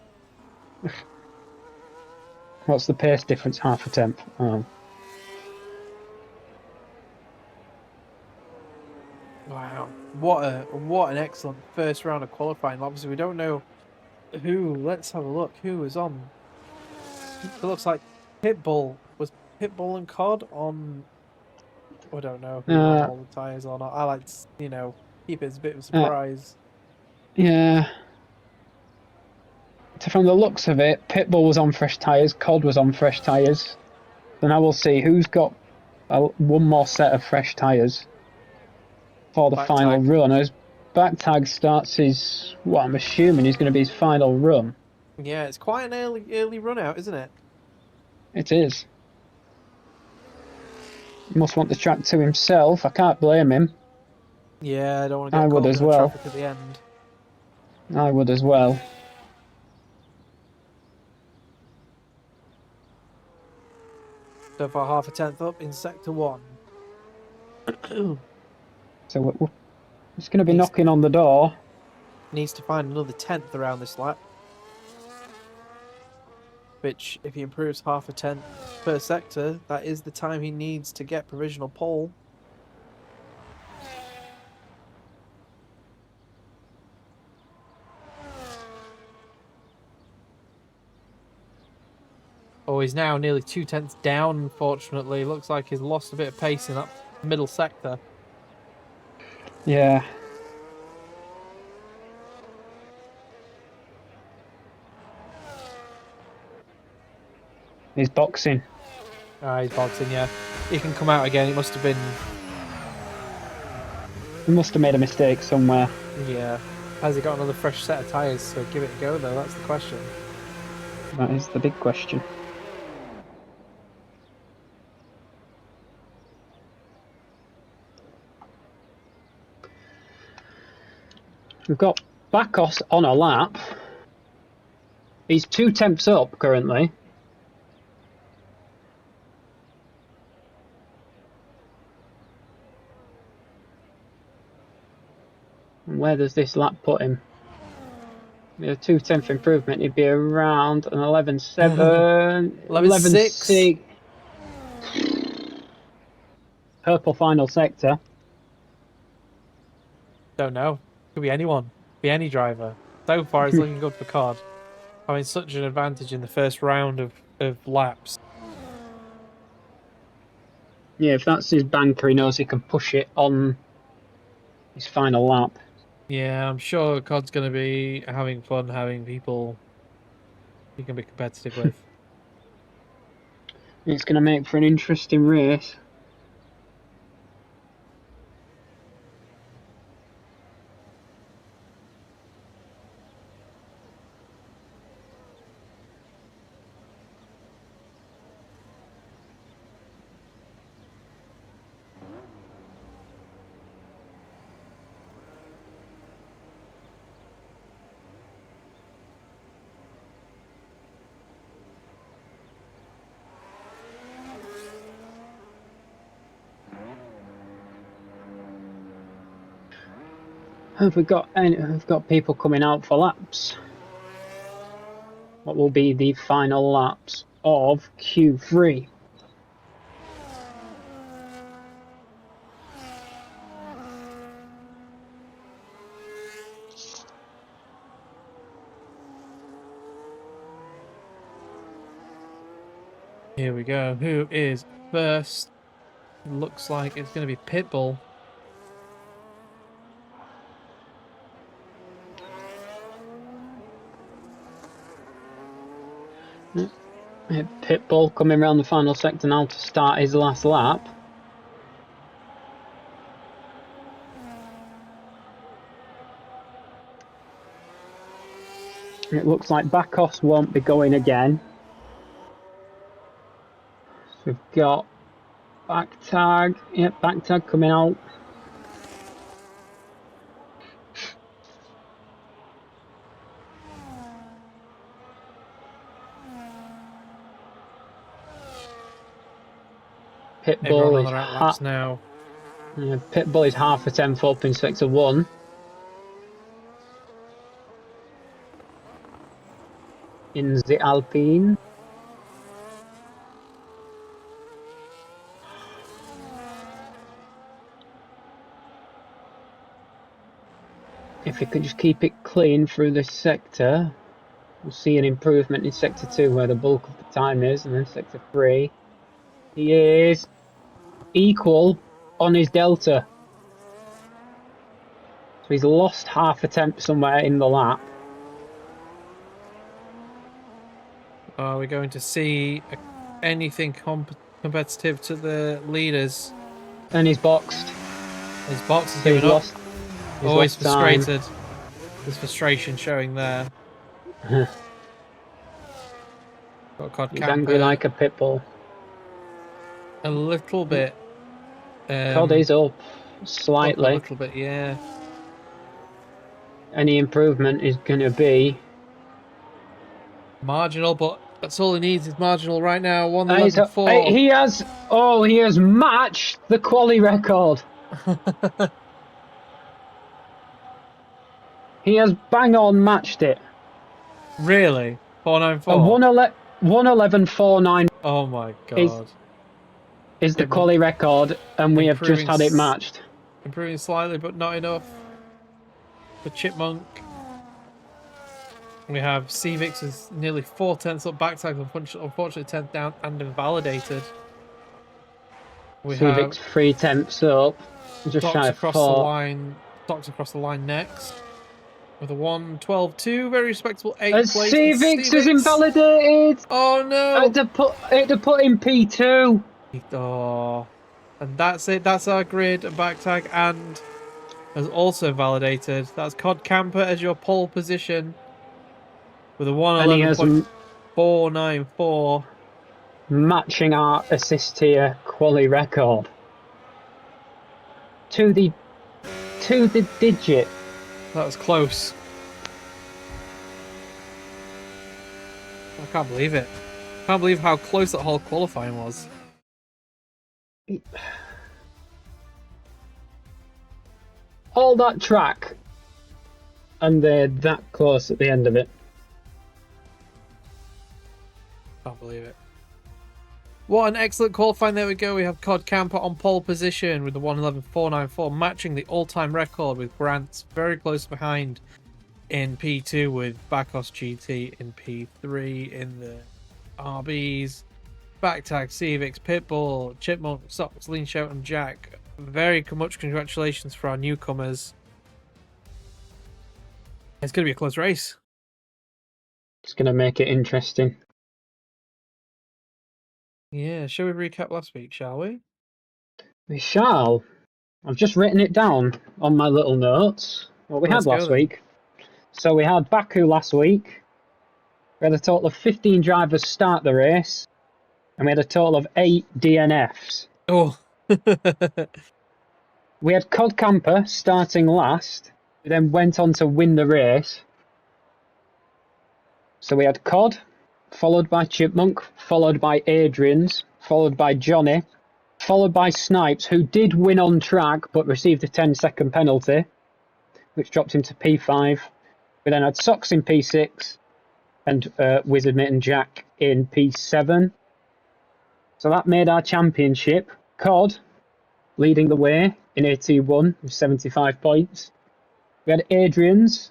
What's the pace difference? Half a tenth. Oh. Wow, what an excellent first round of qualifying. Obviously, we don't know who. Let's have a look. Who was on? It looks like Pitbull. Was Pitbull and Cod on? I don't know who on all the tyres or not. I like to, you know, keep it as a bit of a surprise. Yeah. So from the looks of it, Pitbull was on fresh tyres, Cod was on fresh tyres. Then I will see who's got one more set of fresh tyres for the final run. As Backtag starts his, what I'm assuming is going to be his final run. Yeah, it's quite an early run out, isn't it? It is. He must want the track to himself. I can't blame him. Yeah, I don't want to get I caught would up as in the well. traffic at the end. I would as well. So far, half a tenth up in sector 1. So it's going to be knocking on the door. Needs to find another tenth around this lap. Which, if he improves half a tenth per sector, that is the time he needs to get provisional pole. Oh, he's now nearly 2 tenths down, unfortunately. Looks like he's lost a bit of pace in that middle sector. Yeah. He's boxing. He's boxing, yeah. He can come out again. It must have been... He must have made a mistake somewhere. Yeah. Has he got another fresh set of tyres? So give it a go, though. That's the question. That is the big question. We've got Bakos on a lap. He's 2 tenths up currently. And where does this lap put him? With a 2 tenth improvement, he'd be around an 11.7. 11.6. Purple final sector. Don't know. Could be anyone. Could be any driver. So far, it's looking good for Cod. Having such an advantage in the first round of laps. Yeah, if that's his banker, he knows he can push it on his final lap. Yeah, I'm sure Cod's going to be having fun, having people he can be competitive with. It's going to make for an interesting race. Have we got people coming out for laps? What will be the final laps of Q3? Here we go. Who is first? Looks like it's going to be Pitbull. Pitbull coming around the final sector now to start his last lap. It looks like Bakos won't be going again. So we've got Backtag. Yep, Backtag coming out. Pitbull is now. Yeah, Pitbull is half a tenth up in sector 1. In the Alpine. If we could just keep it clean through this sector, we'll see an improvement in sector 2 where the bulk of the time is, and then sector 3. He is equal on his delta. So he's lost half a tenth somewhere in the lap. Are we going to see anything competitive to the leaders? And he's boxed. His box is giving up. Always frustrated. There's frustration showing there. He's angry like a pit bull. A little bit. Cod is up slightly. Up a little bit, yeah. Any improvement is going to be marginal, but that's all he needs is marginal right now. 1:11.4. He has matched the quali record. He has bang on matched it. Really? 4:94. 1:11.49. Oh my god. Is the quali record, and we have just had it matched. Improving slightly, but not enough. For Chipmunk. We have Cvix is nearly 4/10 up, backside, unfortunately 10th down and invalidated. We Cvix have 3/10 up. Just shy of 4. Stocks across the line next. With a 1:12.2, very respectable 8th place. Cvix is invalidated! Oh no! It to put in P2. Oh. And that's it. That's our grid. And back tag and has also validated. That's Cod Camper as your pole position. With a 1:11.494. Matching our assist tier quali record. To the digit. That was close. I can't believe it. I can't believe how close that whole qualifying was. All that track, and they're that close at the end of it. Can't believe it. What an excellent qualifying. There we go. We have Cod Camper on pole position with the 1:11.494, matching the all-time record, with Grant's very close behind in P2, with Bakos GT in P3 in the RBs. Backtag, Cvix, Pitbull, Chipmunk, Socks, Lean Shout, and Jack. Very much congratulations for our newcomers. It's going to be a close race. It's going to make it interesting. Yeah, shall we recap last week, shall we? We shall. I've just written it down on my little notes. What we had last week. So we had Baku last week. We had a total of 15 drivers start the race. And we had a total of 8 DNFs. Oh. We had Cod Camper starting last, who then went on to win the race. So we had Cod, followed by Chipmunk, followed by Adrian's, followed by Johnny, followed by Snipes, who did win on track but received a 10-second penalty, which dropped him to P5. We then had Socks in P6 and Wizardmate and Jack in P7. So that made our championship. Cod leading the way in AT1 with 75 points. We had Adrian's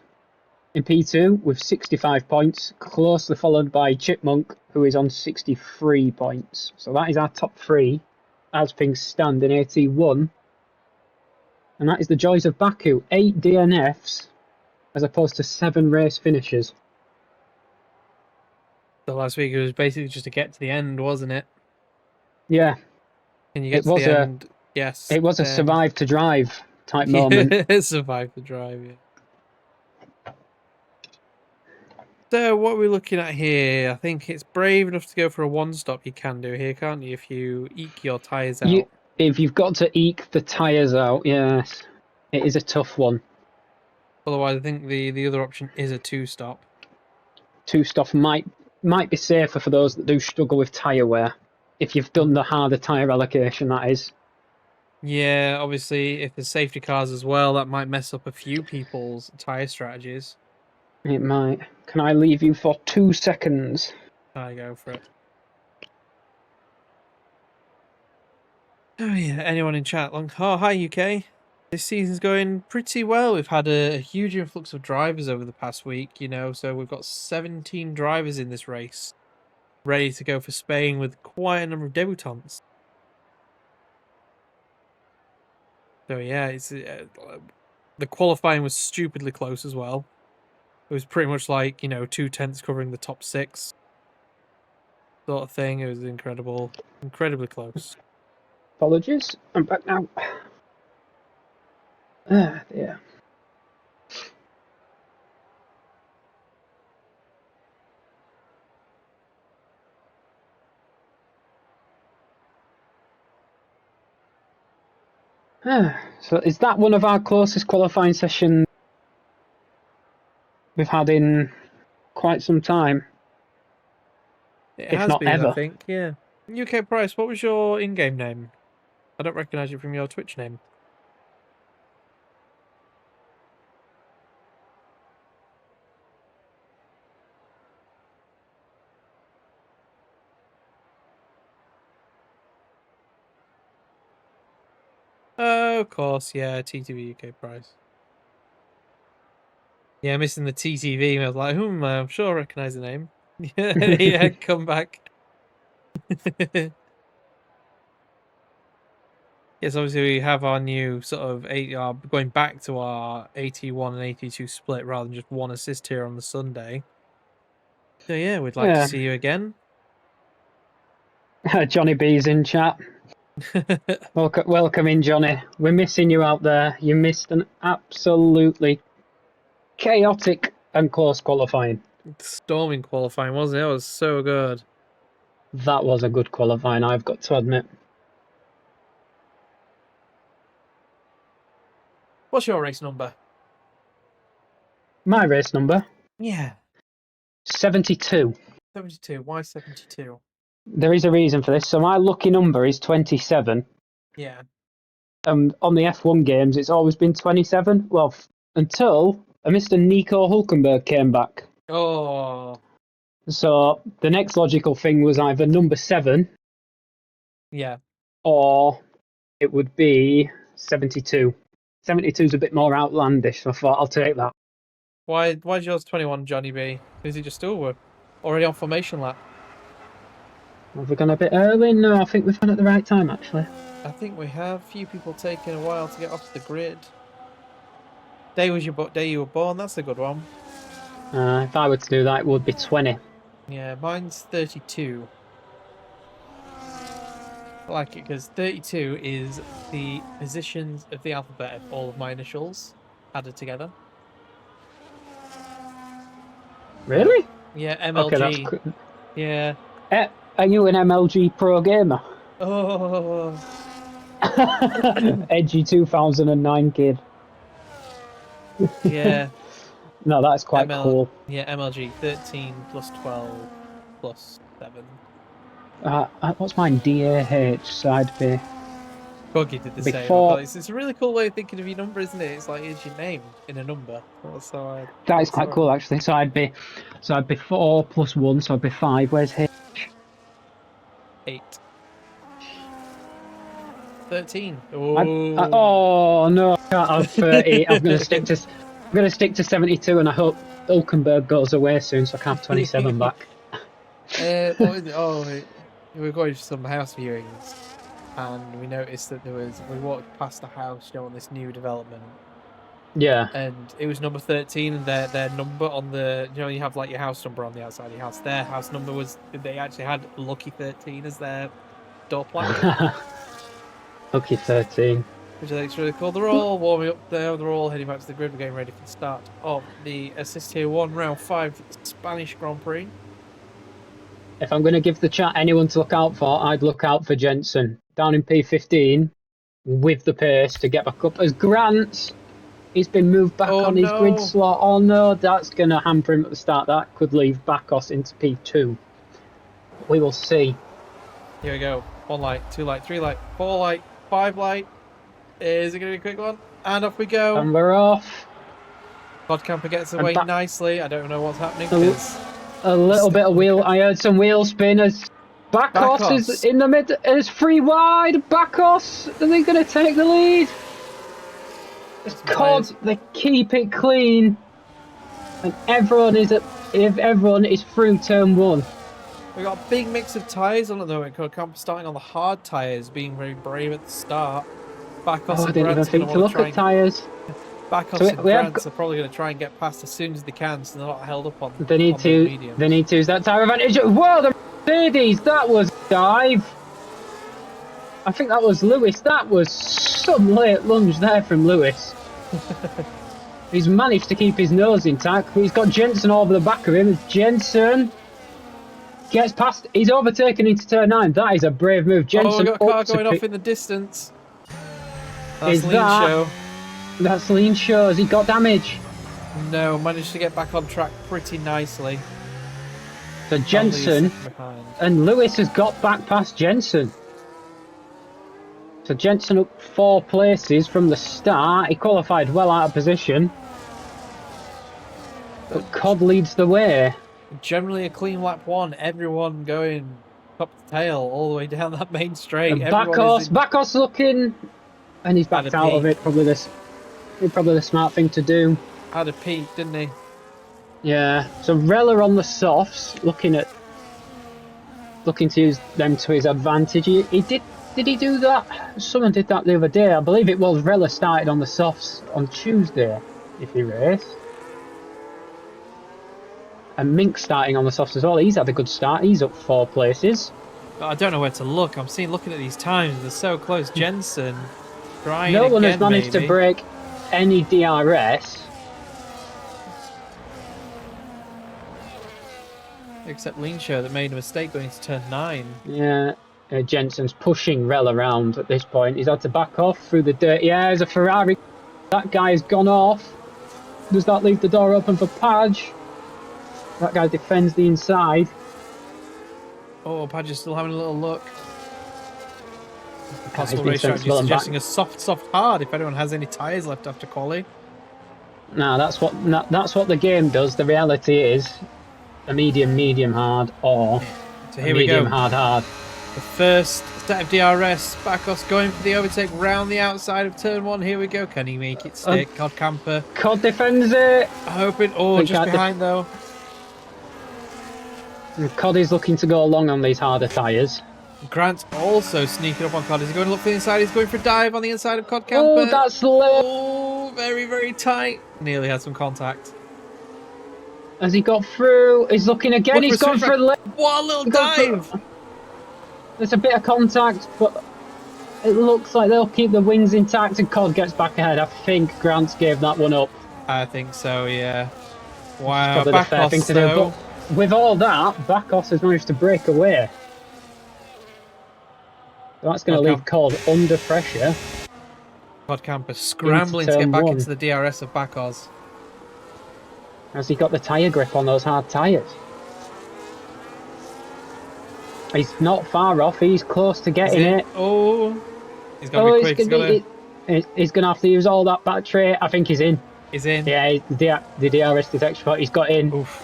in P2 with 65 points, closely followed by Chipmunk, who is on 63 points. So that is our top 3 as things stand in AT1. And that is the joys of Baku. 8 DNFs as opposed to 7 race finishes. So last week it was basically just to get to the end, wasn't it? Yeah. Can you get to the end? Yes. It was a survive to drive type moment. Survive to drive, yeah. So what are we looking at here? I think it's brave enough to go for a one-stop. You can do here, can't you? If you eke your tyres out. If you've got to eke the tyres out, yes. It is a tough one. Otherwise, I think the other option is a two-stop. Two-stop might be safer for those that do struggle with tyre wear. If you've done the harder tyre allocation, that is. Yeah, obviously, if there's safety cars as well, that might mess up a few people's tyre strategies. It might. Can I leave you for 2 seconds? I go for it. Oh yeah, anyone in chat? Oh, hi UK. This season's going pretty well. We've had a huge influx of drivers over the past week, you know, so we've got 17 drivers in this race, ready to go for Spain with quite a number of debutants. So yeah, it's the qualifying was stupidly close as well. It was pretty much like, you know, 2/10 covering the top 6 sort of thing. It was incredibly close. Apologies, I'm back now. Yeah. So is that one of our closest qualifying sessions we've had in quite some time? It if has not been, ever. I think, yeah. UK Price, what was your in-game name? I don't recognise you from your Twitch name. Oh, of course, yeah, TTV UK Price. Yeah, missing the TTV. I was like, I'm sure I recognise the name. Yeah, come back. Yes, obviously we have our new sort of going back to our 81 and 82 split rather than just one assist here on the Sunday. So yeah, we'd like to see you again. Johnny B's in chat. Welcome in, Johnny. We're missing you out there. You missed an absolutely chaotic and close qualifying. Storming qualifying, wasn't it? It was so good. That was a good qualifying, I've got to admit. What's your race number? My race number? Yeah. 72. 72. Why 72? There is a reason for this. So my lucky number is 27. Yeah. On the F1 games, it's always been 27. Well, until a Mr. Nico Hulkenberg came back. Oh. So the next logical thing was either number 7. Yeah. Or it would be 72. 72 is a bit more outlandish, so I thought I'll take that. Why's yours 21, Johnny B? Is it just over? Already on formation lap? Have we gone a bit early? No, I think we've gone at the right time, actually. I think we have. A few people taking a while to get off the grid. Day you were born. That's a good one. If I were to do that, it would be 20. Yeah, mine's 32. I like it because 32 is the positions of the alphabet of all of my initials added together. Really? Yeah, MLG. Okay, that's cool. Yeah. Are you an MLG pro gamer? Oh. Edgy 2009 kid. Yeah. No, that's quite cool. Yeah, MLG 13 plus 12 plus 7. What's mine? DAH, so I'd be... Buggy did the Before... same. It's a really cool way of thinking of your number, isn't it? It's like, it's your name in a number. That is quite cool, actually. So I'd be 4 plus 1, so I'd be 5. Where's H? 8. 13. Oh no, I can't have 30. I'm gonna stick to 72, and I hope Hulkenberg goes away soon, so I can have 27 back. What is it? We were going to some house viewings, and we noticed that we walked past the house, on this new development. Yeah. And it was number 13, and their number on the, you have like your house number on the outside of your house. Their house number was, they actually had Lucky 13 as their door plaque. Lucky 13. Which I think is really cool. They're all warming up there. They're all heading back to the grid. We're getting ready for the start of the Assist Tier 1 Round 5 Spanish Grand Prix. If I'm going to give the chat anyone to look out for, I'd look out for Jenson. Down in P15 with the pace to get back up. As Grant, he's been moved back on his grid slot. Oh no, that's going to hamper him at the start. That could leave Bakos into P2. We will see. Here we go. 1 light, 2 light, 3 light, 4 light, 5 light. Is it going to be a quick one? And off we go. And we're off. Podcamper gets away nicely. I don't know what's happening. A little bit of wheel. I heard some wheel spinners. Bakos is in the mid. It's free wide. Bakos. Are they going to take the lead? It's COD. They keep it clean. And everyone is through turn 1. We've got a big mix of tyres on at the moment. Camper starting on the hard tyres, being very brave at the start. Bakos I didn't even think to look at tyres. Bakos and Grants are probably going to try and get past as soon as they can, so they're not held up on. They need to use that tyre advantage. Whoa, the Mercedes! That was dive. I think that was Lewis. That was some late lunge there from Lewis. He's managed to keep his nose intact, but he's got Jenson over the back of him. Jenson gets past. He's overtaken into turn 9. That is a brave move. Jenson. We got a car going off in the distance. That's Lean Show. That's Lean Show. Has he got damage? No, managed to get back on track pretty nicely. So Jenson and Lewis has got back past Jenson. So Jenson up 4 places from the start. He qualified well out of position. But Cod leads the way. Generally a clean lap 1. Everyone going top to tail all the way down that main straight. Backos looking, and he's backed out of it. Probably the smart thing to do. Had a peak, didn't he? Yeah. So Rella on the softs, looking to use them to his advantage. He did he do that? Someone did that the other day. I believe it was Rella started on the softs on Tuesday, if he raced. And Mink starting on the softs as well. He's had a good start. He's up 4 places. But I don't know where to look. I'm looking at these times. They're so close. Jenson trying No one again, has managed to break any DRS. Except Lean Show that made a mistake going into turn 9. Yeah. Jenson's pushing Rell around at this point. He's had to back off through the dirt. Yeah, there's a Ferrari. That guy's gone off. Does that leave the door open for Padge? That guy defends the inside. Oh, Padge is still having a little look. The possible race strategy suggesting a soft, hard if anyone has any tyres left after quali. No, that's what the game does. The reality is a medium, hard, or so here a medium, we go. hard. The first set of DRS. Backos going for the overtake round the outside of turn 1. Here we go. Can he make it stick? Cod Camper. Cod defends it. Hoping. Oh, just behind though. Cod is looking to go along on these harder tyres. Grant's also sneaking up on Cod. Is he going to look for the inside? He's going for a dive on the inside of Cod Camper. Oh, that's low. Oh, very, very tight. Nearly had some contact. Has he got through? He's looking again. He's gone for a lip. What a little dive! There's a bit of contact, but it looks like they'll keep the wings intact and Cod gets back ahead. I think Grant gave that one up. I think so, yeah. Wow, probably the fair thing to do. But with all that, Backos has managed to break away. So that's going to leave Cod under pressure. Cod Camper scrambling to get back into the DRS of Backos. Has he got the tyre grip on those hard tyres? He's not far off. He's close to getting it. Oh, he's got to be quick. He's going to have to use all that battery. I think he's in. He's in. Yeah, the DRS detection spot. He's got in. Oof.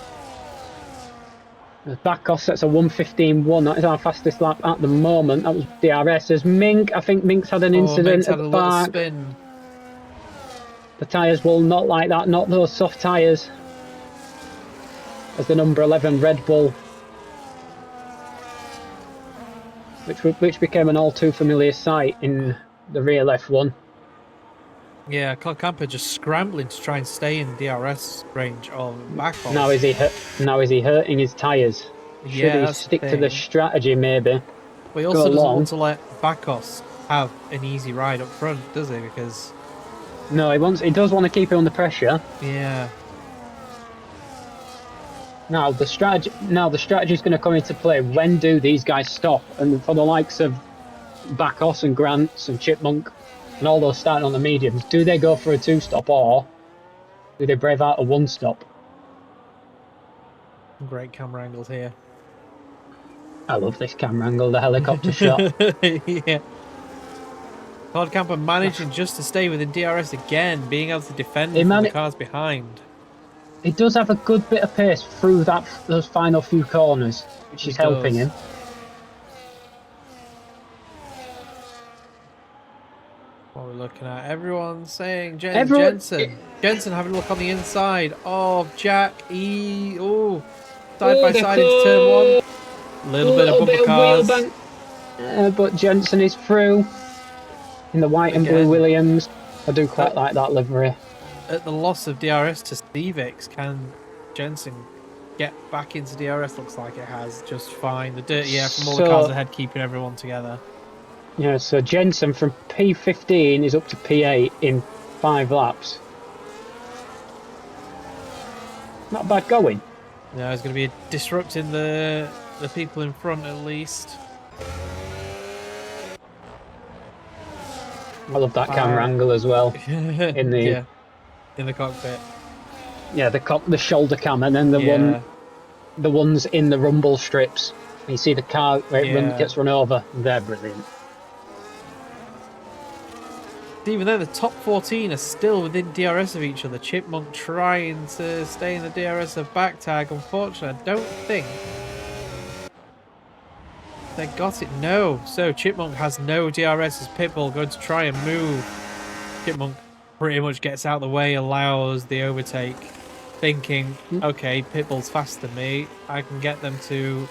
Backos, that's a 1:15.1. That is our fastest lap at the moment. That was DRS. There's Mink. I think Mink's had an incident at the back. Spin. The tyres will not like that. Not those soft tyres. As the number 11 Red Bull, which became an all too familiar sight in the real F1. Yeah, Cod Camper just scrambling to try and stay in DRS range of Backos. Now is he hurting his tyres? Should he stick to the strategy maybe? But he also doesn't want to let Backos have an easy ride up front, does he? Because no, he does want to keep him under pressure. Yeah. Now the strategy is going to come into play. When do these guys stop? And for the likes of Backos and Grants and Chipmunk and all those starting on the mediums, do they go for a 2-stop or do they brave out a 1-stop? Great camera angles here. I love this camera angle, the helicopter shot. Yeah. Cod Camper managing just to stay within DRS again, being able to defend from the cars behind. He does have a good bit of pace through those final few corners, which is helping him. What are we looking at? Everyone's saying Jenson. Jenson having a look on the inside of Jack. Side by side into turn 1. Little bit of bumper cars. But Jenson is through in the white and blue Williams. I do quite like that livery. At the loss of DRS to Stevix, can Jenson get back into DRS? Looks like it has just fine. The dirty air from all the cars ahead keeping everyone together. Yeah, so Jenson from P15 is up to P8 in 5 laps. Not bad going. No, it's going to be disrupting the people in front at least. I love that camera angle as well. In the yeah, in the cockpit. Yeah, the shoulder cam, and then the ones in the rumble strips. You see the car where it gets run over. They're brilliant. Even though the top 14 are still within DRS of each other, Chipmunk trying to stay in the DRS of Backtag. Unfortunately, I don't think they got it. No. So Chipmunk has no DRS as Pitbull going to try and move. Chipmunk pretty much gets out of the way, allows the overtake, thinking, okay, Pitbull's faster than me. I can get them to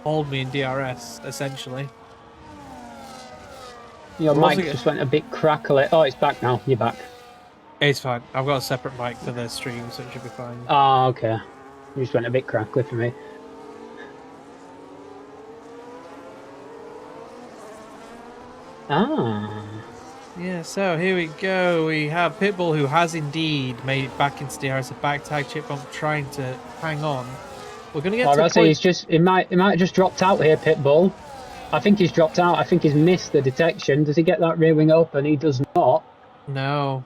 hold me in DRS, essentially. Your mic just went a bit crackly. Oh, it's back now. You're back. It's fine. I've got a separate mic for the stream, so it should be fine. Oh, okay. You just went a bit crackly for me. Ah. Yeah, so here we go. We have Pitbull, who has indeed made it back into DRS. A back tag. Chipmunk trying to hang on. We're going to get to a point... He's just... It might have just dropped out here, Pitbull. I think he's dropped out. I think he's missed the detection. Does he get that rear wing open? He does not. No.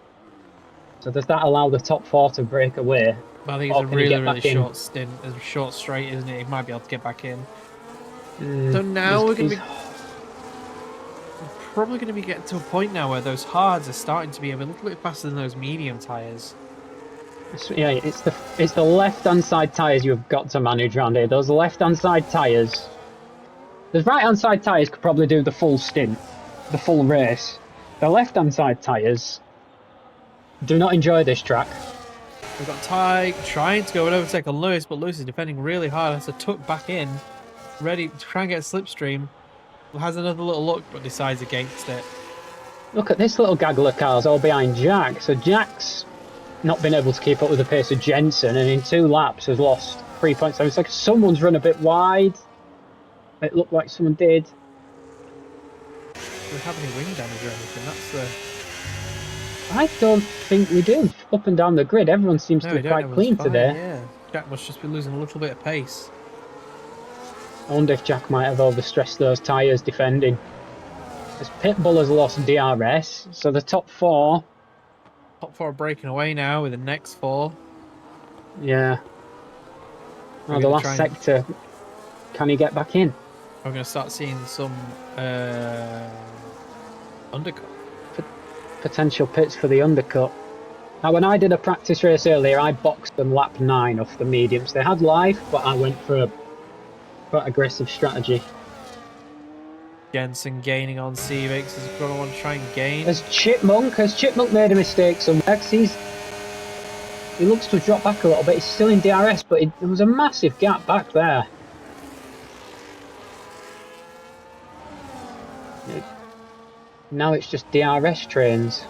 So does that allow the top 4 to break away? I think it's a really short stint. It's a short straight, isn't it? He might be able to get back in. So now we're going to be... probably going to be getting to a point now where those hards are starting to be a little bit faster than those medium tyres. Yeah, it's the left-hand side tyres you've got to manage around here. Those left-hand side tyres... The right-hand side tyres could probably do the full stint, the full race. The left-hand side tyres do not enjoy this track. We've got Ty trying to go and overtake on Lewis, but Lewis is defending really hard. Has to tuck back in, ready to try and get a slipstream. Has another little look, but decides against it. Look at this little gaggle of cars all behind Jack. So Jack's not been able to keep up with the pace of Jenson, and in 2 laps has lost 3.7 seconds. Someone's run a bit wide. It looked like someone did. Do we have any wing damage or anything? That's the... I don't think we do. Up and down the grid, everyone seems to be quite clean today. Yeah, Jack must just be losing a little bit of pace. I wonder if Jack might have overstressed those tyres defending. As Pitbull has lost DRS, so the top 4... Top 4 are breaking away now with the next 4. Yeah. Oh, the last sector. Can he get back in? We're going to start seeing some undercut. Potential pits for the undercut. Now, when I did a practice race earlier, I boxed them lap 9 off the mediums. They had life, but I went for a quite aggressive strategy. Jenson gaining on Cevix is going to want to try and gain. Has Chipmunk made a mistake somewhere? He looks to drop back a little bit. He's still in DRS, but there was a massive gap back there. Now it's just DRS trains.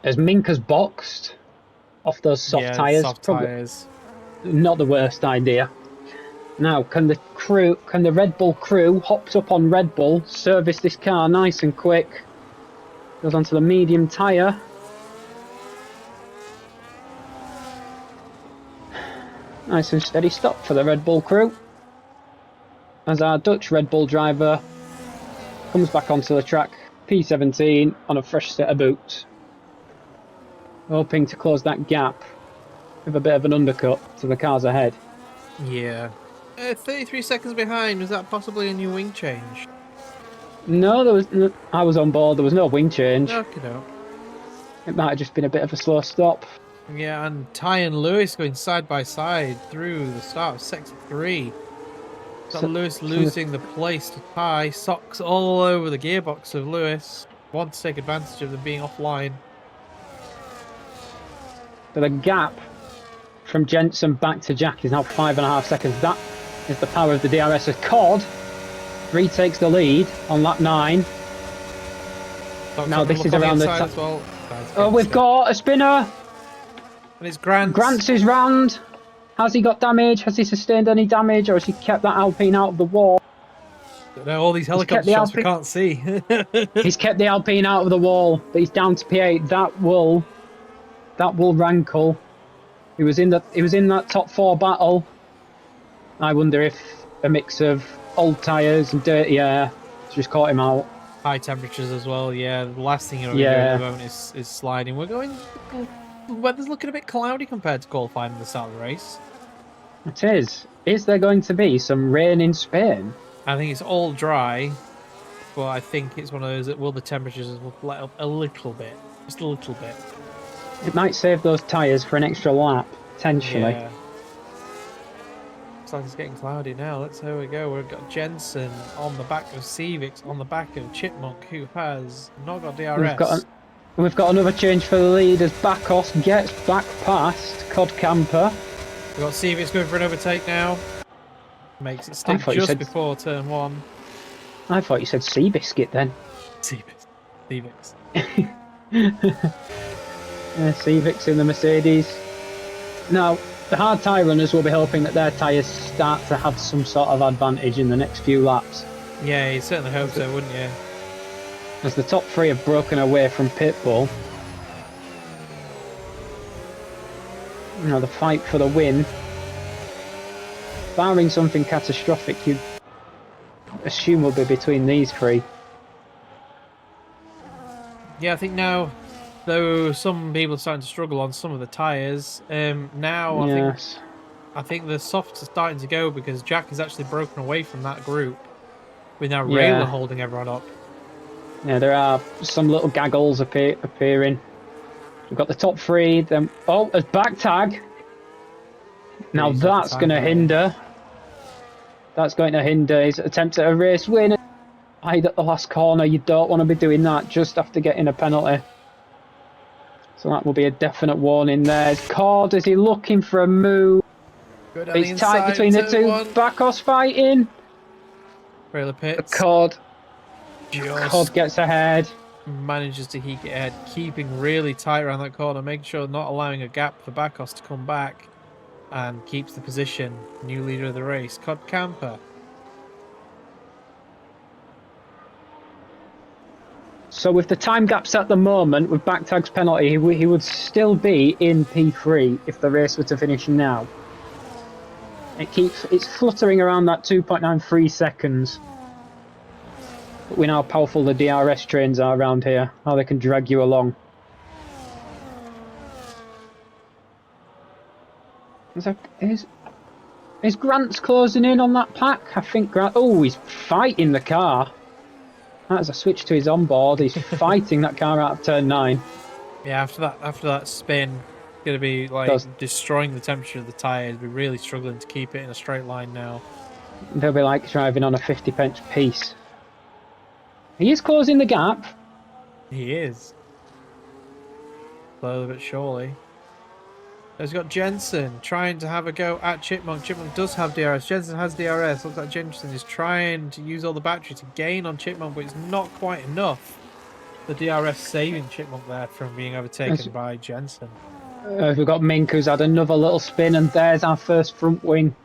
As Mink has boxed off those soft tyres. Soft tyres. Not the worst idea. Now, can the Red Bull crew hops up on Red Bull, service this car nice and quick? Goes onto the medium tyre. Nice and steady stop for the Red Bull crew. As our Dutch Red Bull driver comes back onto the track, P17 on a fresh set of boots. Hoping to close that gap with a bit of an undercut to the cars ahead. Yeah. 33 seconds behind. Was that possibly a new wing change? No, I was on board. There was no wing change. Okay, no. It might have just been a bit of a slow stop. Yeah, and Ty and Lewis going side by side through the start of sector 3. Got Lewis losing the place to Ty. Socks all over the gearbox of Lewis. Wants to take advantage of them being offline. So the gap from Jenson back to Jack is now 5.5 seconds. That is the power of the DRS. As Cod retakes the lead on lap 9. Now this is around the top. Well. Oh, we've got a spinner. And it's Grant. Grant's is round. Has he got damage? Has he sustained any damage, or has he kept that Alpine out of the wall? No, all these helicopter shots we can't see. He's kept the Alpine out of the wall, but he's down to P8. That will rankle. He was in that top 4 battle. I wonder if a mix of old tyres and dirty air Just caught him out. High temperatures as well, yeah. The last thing you're doing at the moment is sliding. The weather's looking a bit cloudy compared to qualifying in the start of the race. It is. Is there going to be some rain in Spain? I think it's all dry, but I think it's one of those that will the temperatures let up a little bit. Just a little bit. It might save those tyres for an extra lap, potentially. Yeah. Looks like it's getting cloudy now. Here we go. We've got Jenson on the back of Cevix, on the back of Chipmunk, who has not got DRS. We've got another change for the lead as Bakos gets back past Cod Camper. We've got Cevix going for an overtake now. Makes it stick just before turn 1. I thought you said Seabiscuit then. Cevix. Cevix in the Mercedes. Now, the hard tyre runners will be hoping that their tyres start to have some sort of advantage in the next few laps. Yeah, you certainly hope so, wouldn't you? As the top 3 have broken away from pitbull. You know, the fight for the win. Barring something catastrophic, you'd assume will be between these 3. Yeah, I think now, though some people are starting to struggle on some of the tyres, now I think the softs are starting to go because Jack has actually broken away from that group, with now Rayla holding everyone up. Yeah, there are some little gaggles appearing. We've got the top 3, then there's back tag. Now that's going to hinder. That's going to hinder his attempt at a race win. Hide at the last corner. You don't want to be doing that just after getting a penalty. So that will be a definite warning there. Cord, is he looking for a move? It's tight between the 2. Bakos fighting. Rayla pits. Cord just gets ahead. Manages to get ahead, keeping really tight around that corner, making sure not allowing a gap for Bakos to come back, and keeps the position. New leader of the race, Cod Camper. So with the time gaps at the moment, with Backtag's penalty, he would still be in P3 if the race were to finish now. It's fluttering around that 2.93 seconds. But we know how powerful the DRS trains are around here, how they can drag you along. Is Grant's closing in on that pack? I think Grant... Oh, he's fighting the car. That's a switch to his onboard. He's fighting that car out of turn 9. Yeah, after that spin, it's going to be like destroying the temperature of the tyres. We're really struggling to keep it in a straight line now. They'll be like driving on a 50-pence piece. He is closing the gap. He is. Slowly but surely. He's got Jenson trying to have a go at Chipmunk. Chipmunk does have DRS. Jenson has DRS. Looks like Jenson is trying to use all the battery to gain on Chipmunk, but it's not quite enough. The DRS saving Chipmunk there from being overtaken by Jenson. We've got Mink who's had another little spin, and there's our first front wing.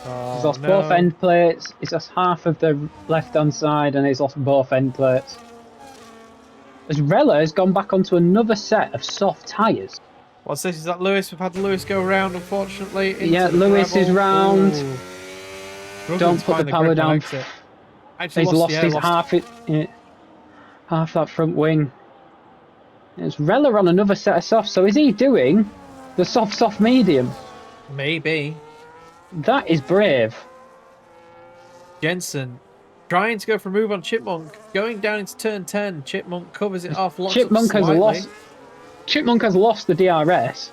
He's lost both end plates. He's lost half of the left-hand side, and he's lost both end plates. As Rella has gone back onto another set of soft tyres. What's this? Is that Lewis? We've had Lewis go round, unfortunately. Yeah, Lewis is round. Don't put the power down. He's lost his half that front wing. It's Rella on another set of softs. So is he doing the soft medium? Maybe. That is brave. Jenson trying to go for a move on Chipmunk. Going down into turn 10. Chipmunk covers it off. Chipmunk has lost the DRS.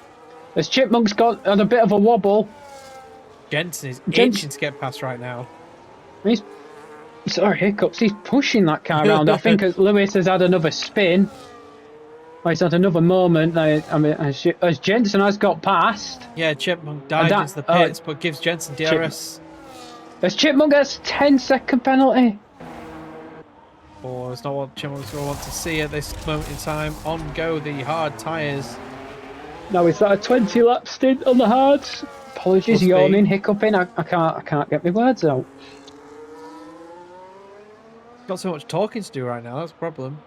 As Chipmunk's got on a bit of a wobble. Jenson is itching to get past right now. Sorry, hiccups. He's pushing that car around. I think Lewis has had another spin. He's had another moment. As Jenson has got past. Yeah, Chipmunk dives into the pits, but gives Jenson DRS. As Chipmunk gets 10-second penalty. Oh, it's not what Chipmunk's going to want to see at this moment in time. On go the hard tyres. Now is that a 20-lap stint on the hards? Apologies, yawning, hiccuping. I can't get my words out. Got so much talking to do right now. That's a problem.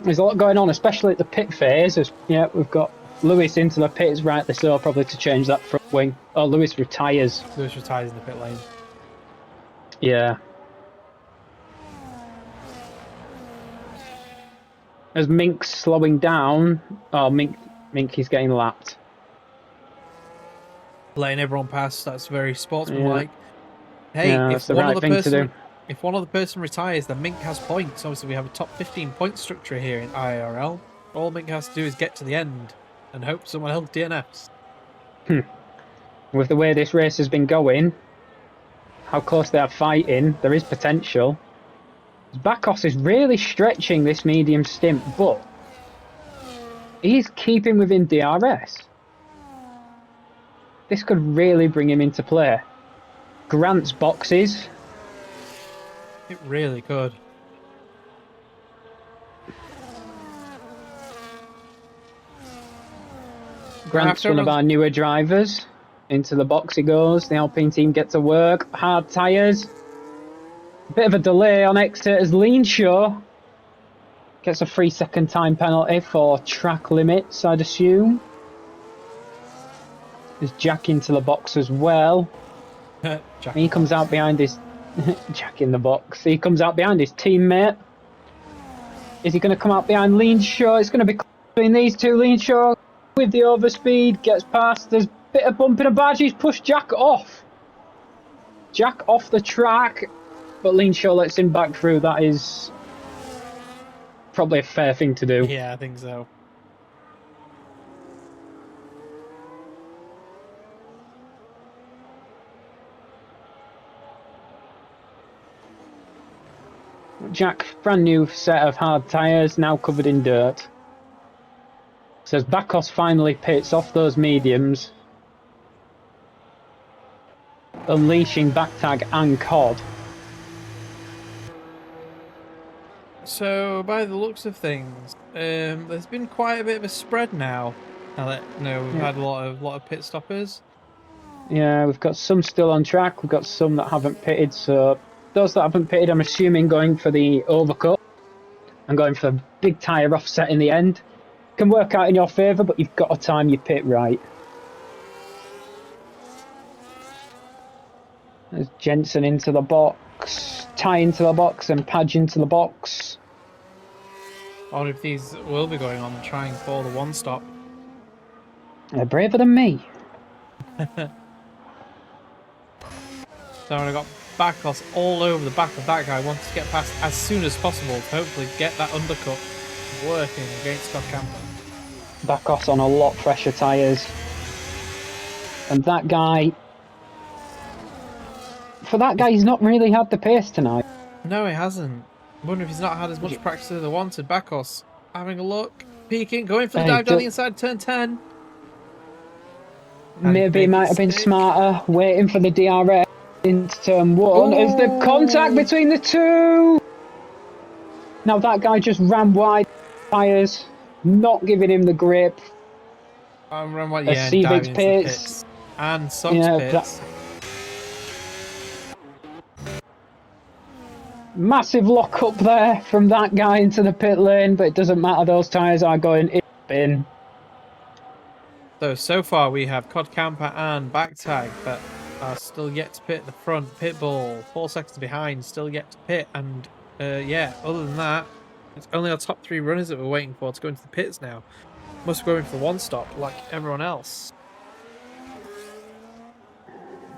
There's a lot going on, especially at the pit phase. We've got Lewis into the pits, rightly so, probably to change that front wing. Oh, Lewis retires. Lewis retires in the pit lane. Yeah. As Mink's slowing down, oh, Mink is getting lapped. Letting everyone pass, that's very sportsmanlike. Yeah. Hey, yeah, if one of the person retires, then Mink has points. Obviously, we have a top 15 point structure here in IIRL. All Mink has to do is get to the end and hope someone else DNFs. With the way this race has been going, how close they are fighting, there is potential. Bakos is really stretching this medium stint, but he's keeping within DRS. This could really bring him into play. Grant's boxes. It really could. Grant's one of our newer drivers. Into the box he goes. The Alpine team get to work. Hard tyres. Bit of a delay on exit as Leanshaw gets a 3-second time penalty for track limits, I'd assume. There's Jack into the box as well. He comes out behind his... Jack in the box. He comes out behind his teammate. Is he going to come out behind Leanshaw? It's going to be between these two. Leanshaw with the overspeed gets past. There's a bit of bumping and Padge. He's pushed Jack off. Jack off the track. But Leanshaw lets him back through. That is probably a fair thing to do. Yeah, I think so. Jack, brand new set of hard tyres, now covered in dirt. Says Bakos finally pits off those mediums, unleashing Backtag and Cod. So, by the looks of things, there's been quite a bit of a spread now. Now that we've had a lot of pit stoppers. Yeah, we've got some still on track. We've got some that haven't pitted. So those that haven't pitted, I'm assuming going for the overcut and going for a big tyre offset in the end. Can work out in your favour, but you've got to time your pit right. There's Jenson into the box, Ty into the box, and Padge into the box. I wonder if these will be going on trying for the one stop. They're braver than me. So I got Bakos all over the back of that guy. Wants to get past as soon as possible to hopefully get that undercut working against Scott Campbell. Bakos on a lot fresher tyres. And that guy... For that guy, he's not really had the pace tonight. No, he hasn't. I wonder if he's not had as much practice as they wanted. Bakos having a look, peeking, going for the dive down the inside, turn 10. Maybe it might have been smarter waiting for the DRS into turn 1 as the contact between the two. Now that guy just ran wide tyres, not giving him the grip. Ran wide, yeah, diving into pits. And Sock's pits. Massive lock up there from that guy into the pit lane, but it doesn't matter, those tyres are going in the bin. So far we have Cod Camper and Backtag that are still yet to pit the front. Pitbull, 4 seconds behind, still yet to pit. And yeah, other than that, it's only our top 3 runners that we're waiting for to go into the pits now. Must be going for the one stop like everyone else.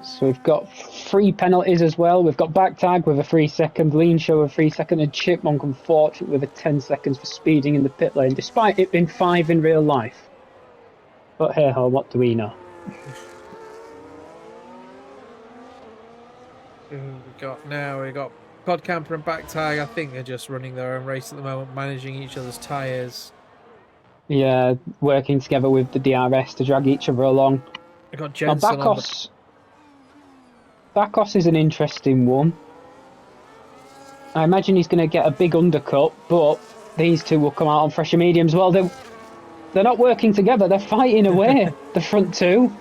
So we've got 3 penalties as well. We've got Backtag with a 3-second, Leanshaw with a 3-second, and Chipmunk unfortunately with a 10 seconds for speeding in the pit lane, despite it being 5 in real life. But hey ho, what do we know? We got Cod Camper and Backtag. I think they're just running their own race at the moment, managing each other's tyres. Yeah, working together with the DRS to drag each other along. I got Jenson now, Bakos is an interesting one. I imagine he's going to get a big undercut, but these two will come out on fresher mediums. Well, they're not working together, they're fighting away, the front two.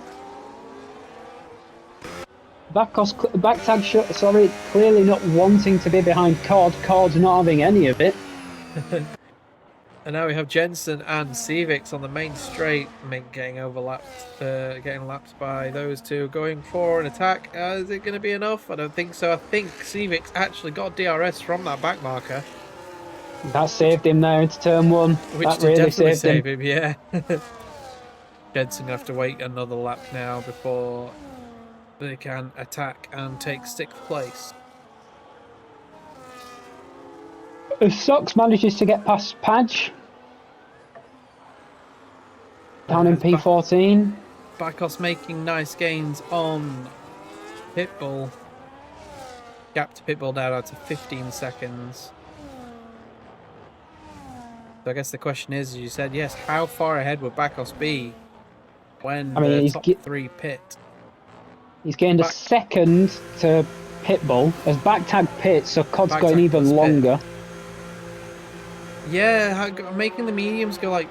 Backtag, clearly not wanting to be behind Cod. Cod's not having any of it. And now we have Jenson and Civix on the main straight. Mink getting overlapped, getting lapped by those two. Going for an attack. Is it going to be enough? I don't think so. I think Civix actually got DRS from that back marker. That saved him there into turn 1. Which that did really definitely saved save him, yeah. Jenson going to have to wait another lap now before they can attack and take 6th place. Sox manages to get past Padge. Down in P14. Bakos making nice gains on Pitbull. Gap to Pitbull down to 15 seconds. So I guess the question is, as you said, yes, how far ahead would Bakos be when the top 3 pit? He's gained a second to Pitbull as back tag pits, so Cod's going even longer. Yeah, making the mediums go like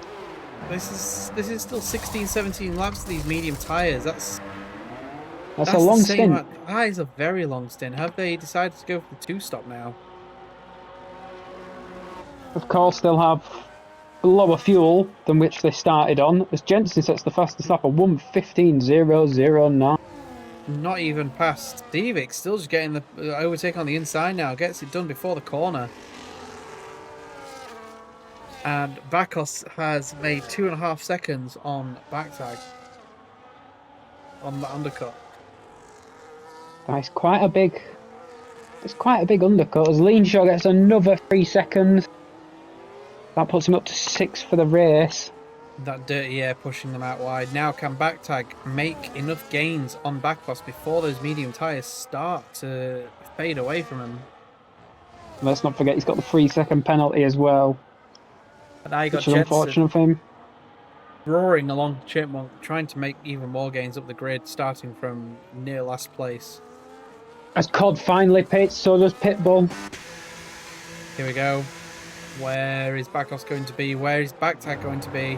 this is still 16, 17 laps of these medium tires. That's a long stint. That is a very long stint. Have they decided to go for the 2-stop now? Of course, they'll have lower fuel than which they started on, as Jenson sets the fastest lap of 1:15.009. Not even past Civix, still just getting the overtake on the inside now. Gets it done before the corner. And Bakos has made 2.5 seconds on back tag on the undercut. That's quite a big. It's quite a big undercut. As Leanshaw gets another 3 seconds, that puts him up to 6th for the race. That dirty air pushing them out wide. Now can back tag make enough gains on Bakos before those medium tyres start to fade away from him? Let's not forget he's got the 3-second penalty as well. And now you got which is unfortunate for him. Roaring along Chipmunk, trying to make even more gains up the grid, starting from near last place. As Cod finally pits, so does Pitbull. Here we go. Where is Bakos going to be? Where is Backtag going to be?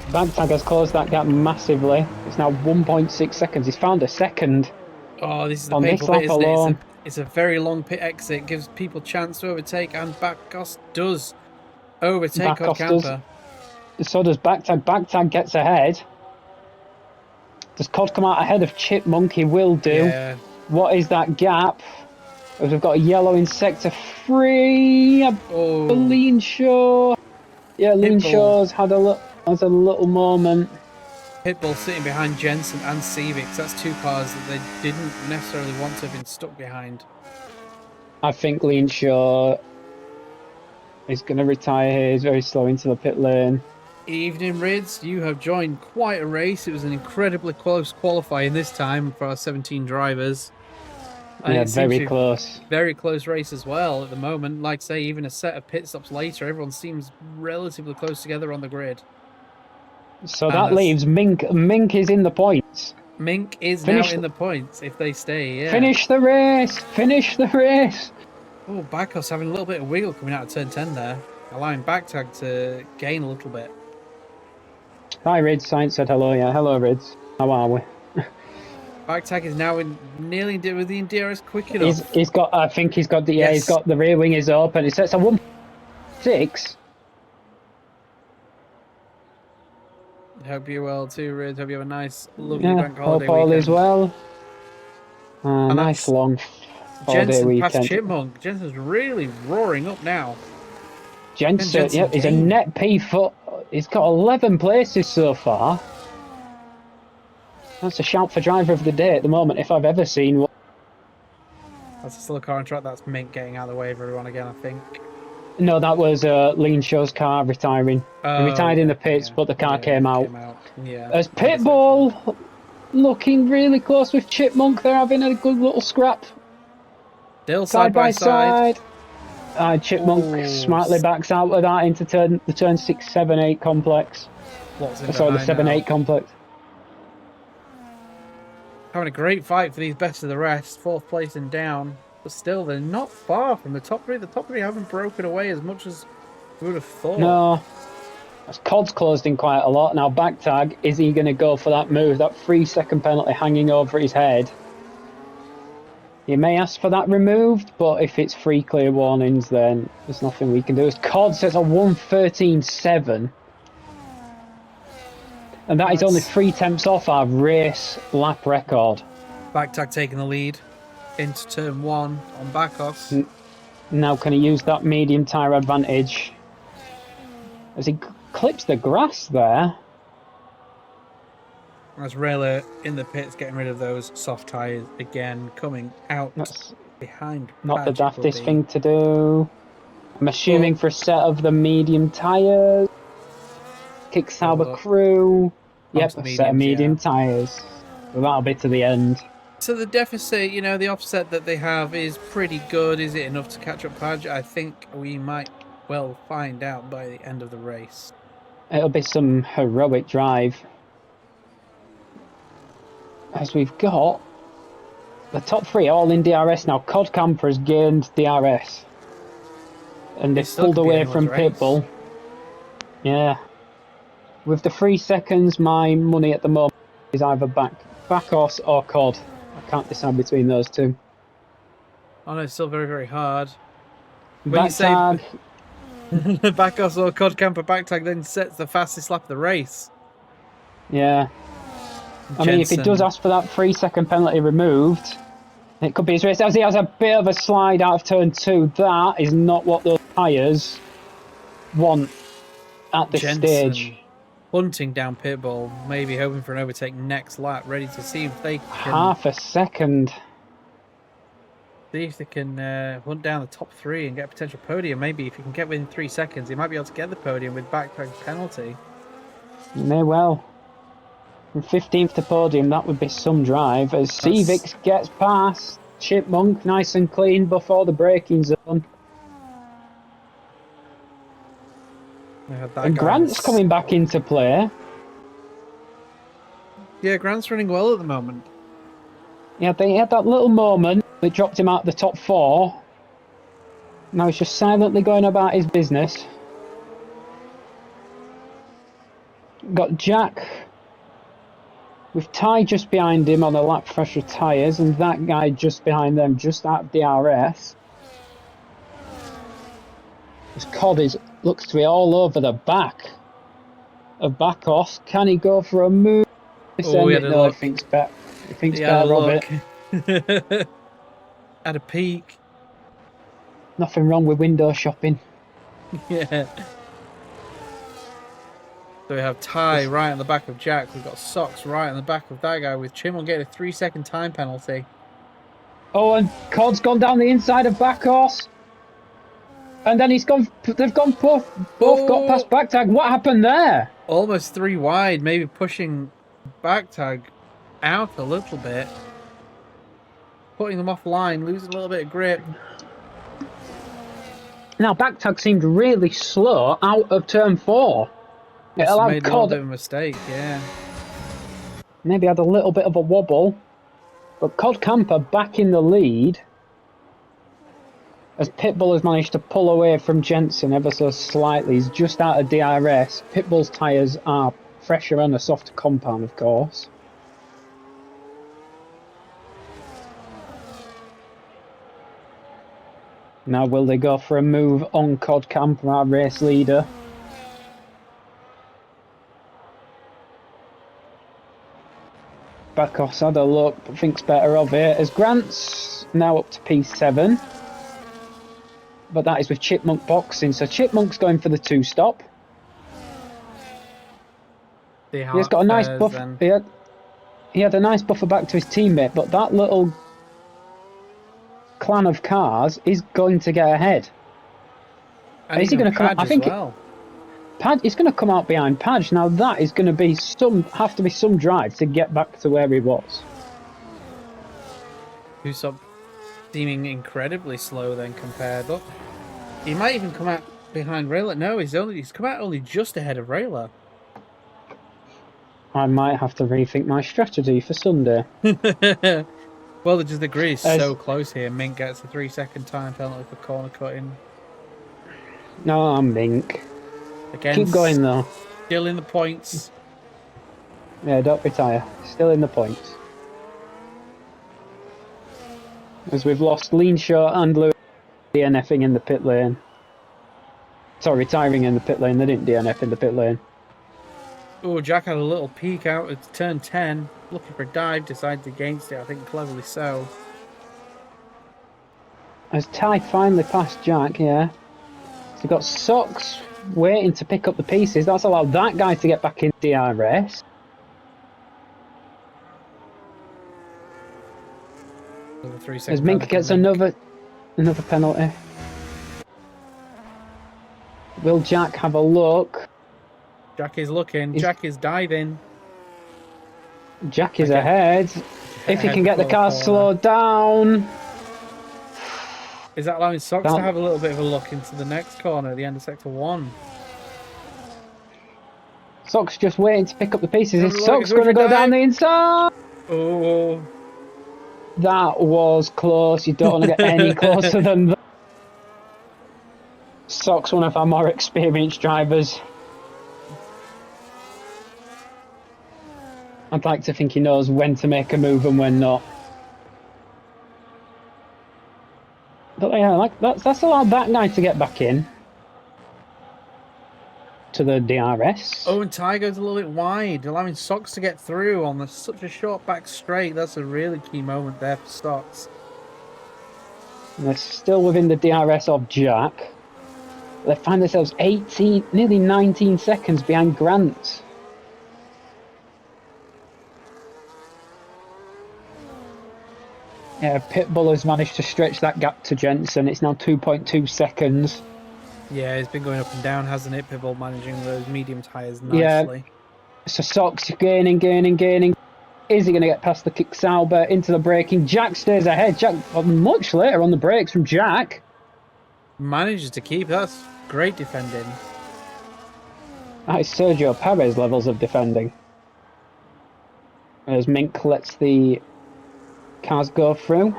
Backtag has closed that gap massively. It's now 1.6 seconds. He's found a second. Oh, this is the painful bit, isn't it? It's a very long pit exit. Gives people chance to overtake, and Bakos does overtake on camper. So does Backtag. Backtag gets ahead. Does Cod come out ahead of Chipmunk? He will do. Yeah. What is that gap? As we've got a yellow in sector 3. Oh. Leanshaw. Yeah, Leanshaw's had a little moment. Pitbull sitting behind Jenson and Civix. That's 2 cars that they didn't necessarily want to have been stuck behind. I think Leanshaw is going to retire here. He's very slow into the pit lane. Evening, Rids. You have joined quite a race. It was an incredibly close qualifying this time for our 17 drivers. And yeah, very close. Very close race as well at the moment. Like I say, even a set of pit stops later, everyone seems relatively close together on the grid. So that leaves Mink. Mink is in the points. Mink is now in the points if they stay, yeah. Finish the race! Finish the race! Oh, Bakos having a little bit of wiggle coming out of turn 10 there. Allowing Backtag to gain a little bit. Hi, Rids. Science said hello, yeah. Hello, Rids. How are we? Backtag is now nearly within DRS quick enough. He's got, I think he's got the, he's got the rear wing is open. It sets a 1.6. Hope you're well too, Rid. Hope you have a nice, lovely bank holiday hope all weekend. is well. Nice long holiday weekend. Past Chipmunk. Jenson's really roaring up now. Jenson, yeah, he's a net P4. He's got 11 places so far. That's a shout for driver of the day at the moment, if I've ever seen one. That's still a car on track. That's Mink getting out of the way of everyone again, I think. No, that was Leanshaw's car retiring. He retired in the pits, but the car came out. Yeah. As Pitbull looking really close with Chipmunk, they're having a good little scrap. Still side by side. Chipmunk smartly backs out of that into the turn 6, 7, 8 complex. Sorry, the 7, 8 complex. Having a great fight for these best of the rest. 4th place and down. But still, they're not far from the top 3. The top 3 haven't broken away as much as we would have thought. No. As Cod's closed in quite a lot. Now, Backtag, is he going to go for that move? That 3-second penalty hanging over his head. You may ask for that removed, but if it's free clear warnings, then there's nothing we can do. As Cod says a 1:13.7. And that is only 3 tenths off our race lap record. Backtag taking the lead into turn 1 on Bakos. Now can he use that medium tyre advantage? As he clips the grass there. As Rayla in the pits getting rid of those soft tyres again, coming out behind. Not the Padge daftest thing to do. I'm assuming for a set of the medium tyres. Kick Sauber crew. Yep, a set of medium tyres. So that'll be to the end. So the deficit, you know, the offset that they have is pretty good. Is it enough to catch up Padge? I think we might well find out by the end of the race. It'll be some heroic drive. As we've got the top 3 all in DRS now. Cod Camper has gained DRS. And they've pulled away from Pitbull. Yeah. With the 3 seconds, my money at the moment is either Bakos or Cod. I can't decide between those two. Oh no, it's still very, very hard. When you say Bakos or Cod Camper backtag then sets the fastest lap of the race. Yeah. I mean, if he does ask for that 3-second penalty removed, it could be his race. As he has a bit of a slide out of turn 2, that is not what those tyres want at this stage. Hunting down Pitbull, maybe hoping for an overtake next lap, ready to see if they can... Half a second. See if they can hunt down the top 3 and get a potential podium. Maybe if he can get within 3 seconds, he might be able to get the podium with backtag penalty. You may well. From 15th to podium, that would be some drive. As Cevix gets past Chipmunk, nice and clean before the braking zone. And Grant's coming back into play. Yeah, Grant's running well at the moment. Yeah, he had that little moment that dropped him out of the top 4. Now he's just silently going about his business. Got Jack with Ty just behind him on the lap fresher tyres, and that guy just behind them, just out of DRS. As Cod looks to be all over the back of Bakos. Can he go for a move? Oh, he thinks better. He thinks better of it. At a peak. Nothing wrong with window shopping. Yeah. So we have Ty right on the back of Jack. We've got Socks right on the back of that guy with Chimel getting a 3-second time penalty. Oh, and Cod's gone down the inside of Bakos. And then they've gone both got past backtag. What happened there? Almost 3 wide, maybe pushing backtag out a little bit. Putting them offline, losing a little bit of grip. Now backtag seemed really slow out of turn 4. It allowed made a little bit of a mistake, yeah. Maybe had a little bit of a wobble. But Cod Camper back in the lead. As Pitbull has managed to pull away from Jenson ever so slightly. He's just out of DRS. Pitbull's tyres are fresher and a softer compound, of course. Now will they go for a move on Cod Camper, our race leader? Bakos had a look, but thinks better of it. As Grant's now up to P7. But that is with Chipmunk boxing, so Chipmunk's going for the 2-stop. He's got a nice buffer. He had a nice buffer back to his teammate, but that little clan of cars is going to get ahead. And is he going to come? I think Padge is going to come out behind Padge. Now that is going to be have to be some drive to get back to where he was. Who's up? Seeming incredibly slow then compared. Look, he might even come out behind Rayla. No, he's come out only just ahead of Rayla. I might have to rethink my strategy for Sunday. Well, just the grid is so close here. Mink gets a 3-second time penalty for corner cutting. No, Mink. Again, keep going though. Still in the points. Yeah, don't retire. Still in the points. as we've lost Leanshaw and Lewis DNFing in the pit lane. Sorry, retiring in the pit lane. They didn't DNF in the pit lane. Oh, Jack had a little peek out at turn 10, looking for a dive, decided against it, I think cleverly so. As Ty finally passed Jack, yeah. So we've got Socks waiting to pick up the pieces. That's allowed that guy to get back in DRS. As Mink gets another penalty. Will Jack have a look? Jack is looking. Jack is diving. Jack is ahead. If he can get the car slowed down. Is that allowing Socks to have a little bit of a look into the next corner at the end of sector 1? Socks just waiting to pick up the pieces. Is Socks going to go down the inside? Oh. That was close. You don't want to get any closer than that. Socks, one of our more experienced drivers. I'd like to think he knows when to make a move and when not. But yeah, that's allowed that guy to get back in to the DRS. Oh, and Ty goes a little bit wide, allowing Socks to get through on such a short back straight. That's a really key moment there for Socks. And they're still within the DRS of Jack. They find themselves 18, nearly 19 seconds behind Grant. Yeah, Pitbull has managed to stretch that gap to Jenson. It's now 2.2 seconds. Yeah, it's been going up and down, hasn't it? Pitbull managing those medium tyres nicely. Yeah. So Socks gaining. Is he going to get past the kick Sauber into the braking? Jack stays ahead. Jack much later on the brakes from Jack. Manages to keep. That's great defending. That is Sergio Perez levels of defending. As Mink lets the cars go through.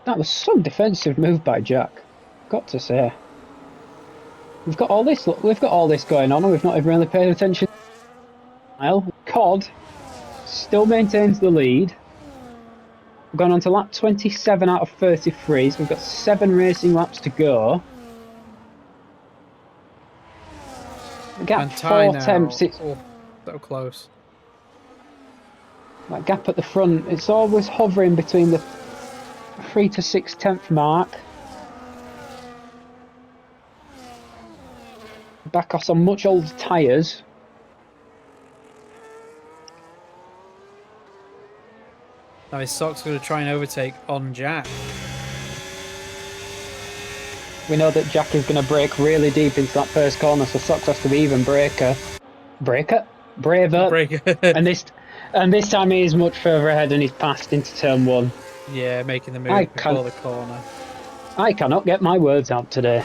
That was some defensive move by Jack. Got to say. We've got all this going on and we've not even really paid attention. Well, Cod still maintains the lead. We've gone on to lap 27 out of 33, so we've got 7 racing laps to go. Gap 4 attempts. It's so close. That gap at the front, it's always hovering between the 3 to 6 tenth mark. Back off some much older tyres. Now his Sock's going to try and overtake on Jack. We know that Jack is going to brake really deep into that first corner, so Socks has to be even braver. And this time he is much further ahead and he's passed into turn 1. Yeah, making the move before the corner. I cannot get my words out today.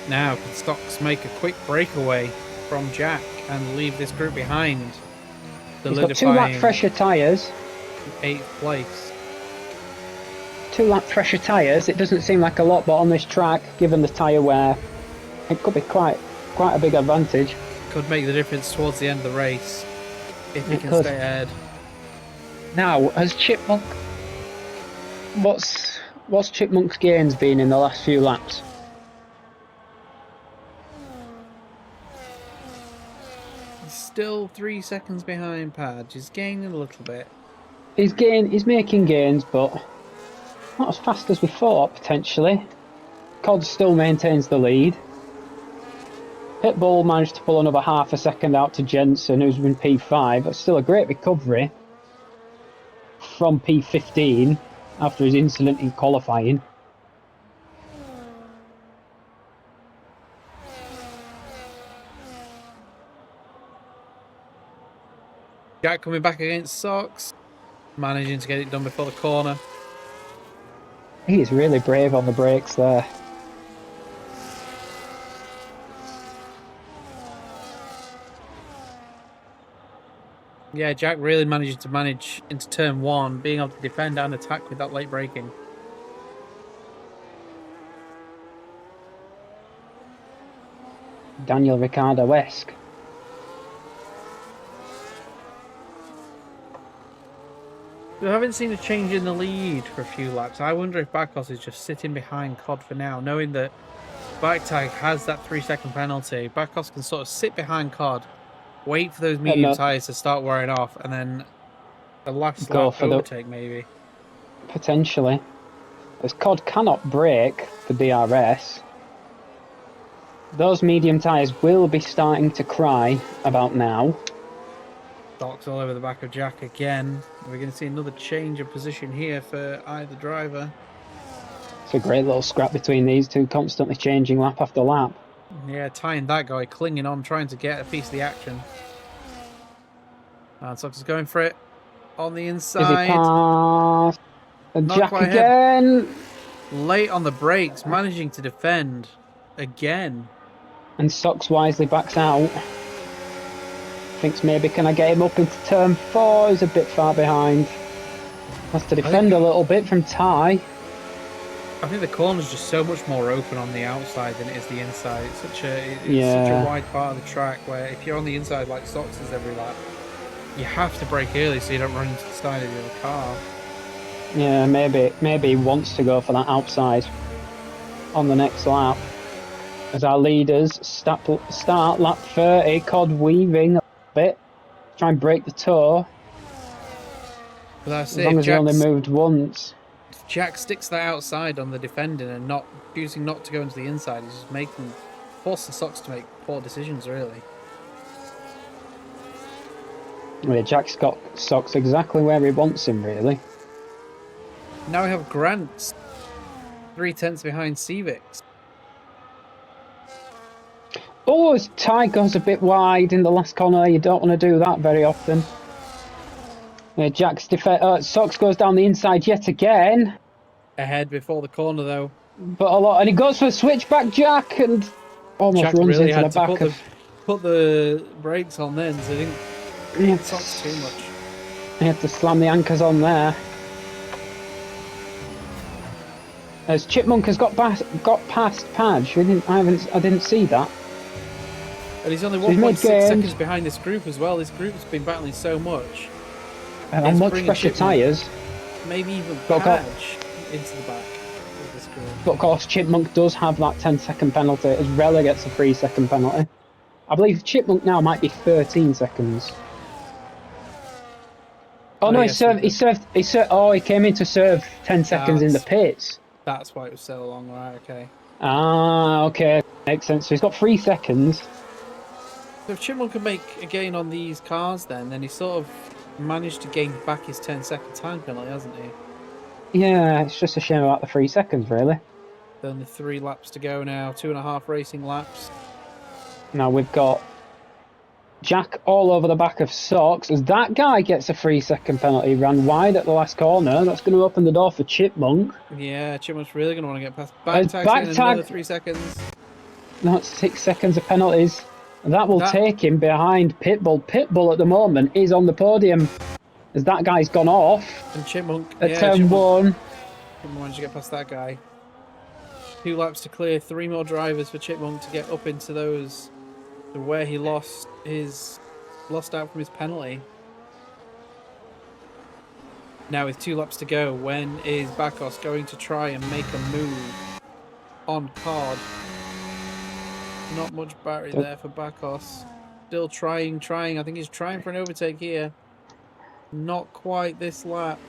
Now can Socks make a quick breakaway from Jack and leave this group behind? He's got 2 lap fresher tyres. 8th place. 2 lap fresher tyres. It doesn't seem like a lot, but on this track, given the tyre wear, it could be quite a big advantage. Could make the difference towards the end of the race if he can stay ahead. Now, has Chipmunk, what's Chipmunk's gains been in the last few laps? He's still 3 seconds behind Padge. He's gaining a little bit. He's making gains, but not as fast as we thought, potentially. Cod still maintains the lead. Pitbull managed to pull another half a second out to Jenson, who's been P5. That's still a great recovery from P15 after his incident in qualifying. Jack coming back against Socks, managing to get it done before the corner. He is really brave on the brakes there. Yeah, Jack really managing to manage into turn 1, being able to defend and attack with that late braking. Daniel Ricciardo-esque. We haven't seen a change in the lead for a few laps. I wonder if Bakos is just sitting behind Cod for now, knowing that Bike Tag has that 3-second penalty. Bakos can sort of sit behind Cod, wait for those medium tyres to start wearing off, and then the last lap overtake maybe. Potentially. As Cod cannot brake the DRS, those medium tyres will be starting to cry about now. Stocks all over the back of Jack again. We're going to see another change of position here for either driver. It's a great little scrap between these two, constantly changing lap after lap. Yeah, tying that guy, clinging on, trying to get a piece of the action. And Stocks is going for it on the inside. Is he past? And Jack again. Late on the brakes, managing to defend again. And Stocks wisely backs out. Thinks maybe can I get him up into turn 4? He's a bit far behind. Has to defend a little bit from Ty. I think the corner's just so much more open on the outside than it is the inside. It's such a wide part of the track where if you're on the inside like Stocks is every lap, you have to brake early so you don't run into the side of the other car. Yeah, maybe he wants to go for that outside on the next lap. As our leaders start lap 30, Cod weaving a bit, try and break the toe. But that's as long as he only moved once. Jack sticks that outside on the defending and choosing not to go into the inside. He's just forcing Stocks to make poor decisions, really. Yeah, Jack's got Stocks exactly where he wants him, really. Now we have Grant 3/10 behind Cevix. Oh, his Ty goes a bit wide in the last corner. You don't want to do that very often. Jack's Stocks goes down the inside yet again. Ahead before the corner though. But and he goes for a switchback, Jack, and almost Jack runs really into had the to back put the brakes on then, so he didn't hit Stocks too much. He had to slam the anchors on there. As Chipmunk has got past Padge. I didn't see that. And he's only 1.6 seconds behind this group as well. This group's been battling so much. On much fresher tyres. Maybe even Padge into the back of this group. But of course, Chipmunk does have that 10-second penalty, as Rella gets a 3-second penalty. I believe Chipmunk now might be 13 seconds. Oh no, he came in to serve 10 seconds in the pits. That's why it was so long, right? Okay. Ah, okay, makes sense. So he's got 3 seconds. So if Chipmunk can make a gain on these cars, then he sort of managed to gain back his 10-second time penalty, hasn't he? Yeah, it's just a shame about the 3 seconds, really. Only 3 laps to go now, 2.5 racing laps. Now we've got Jack all over the back of Stocks as that guy gets a 3-second penalty. Ran wide at the last corner. That's going to open the door for Chipmunk. Yeah, Chipmunk's really going to want to get past. Back tag, another 3 seconds. That's 6 seconds of penalties. That will take him behind Pitbull. Pitbull at the moment is on the podium as that guy's gone off. And Chipmunk at turn 1. Chipmunk managed to get past that guy. 2 laps to clear, 3 more drivers for Chipmunk to get up into those where he lost out from his penalty. Now with 2 laps to go, when is Bakos going to try and make a move on Cod? Not much battery there for Bakos. Still trying. I think he's trying for an overtake here. Not quite this lap.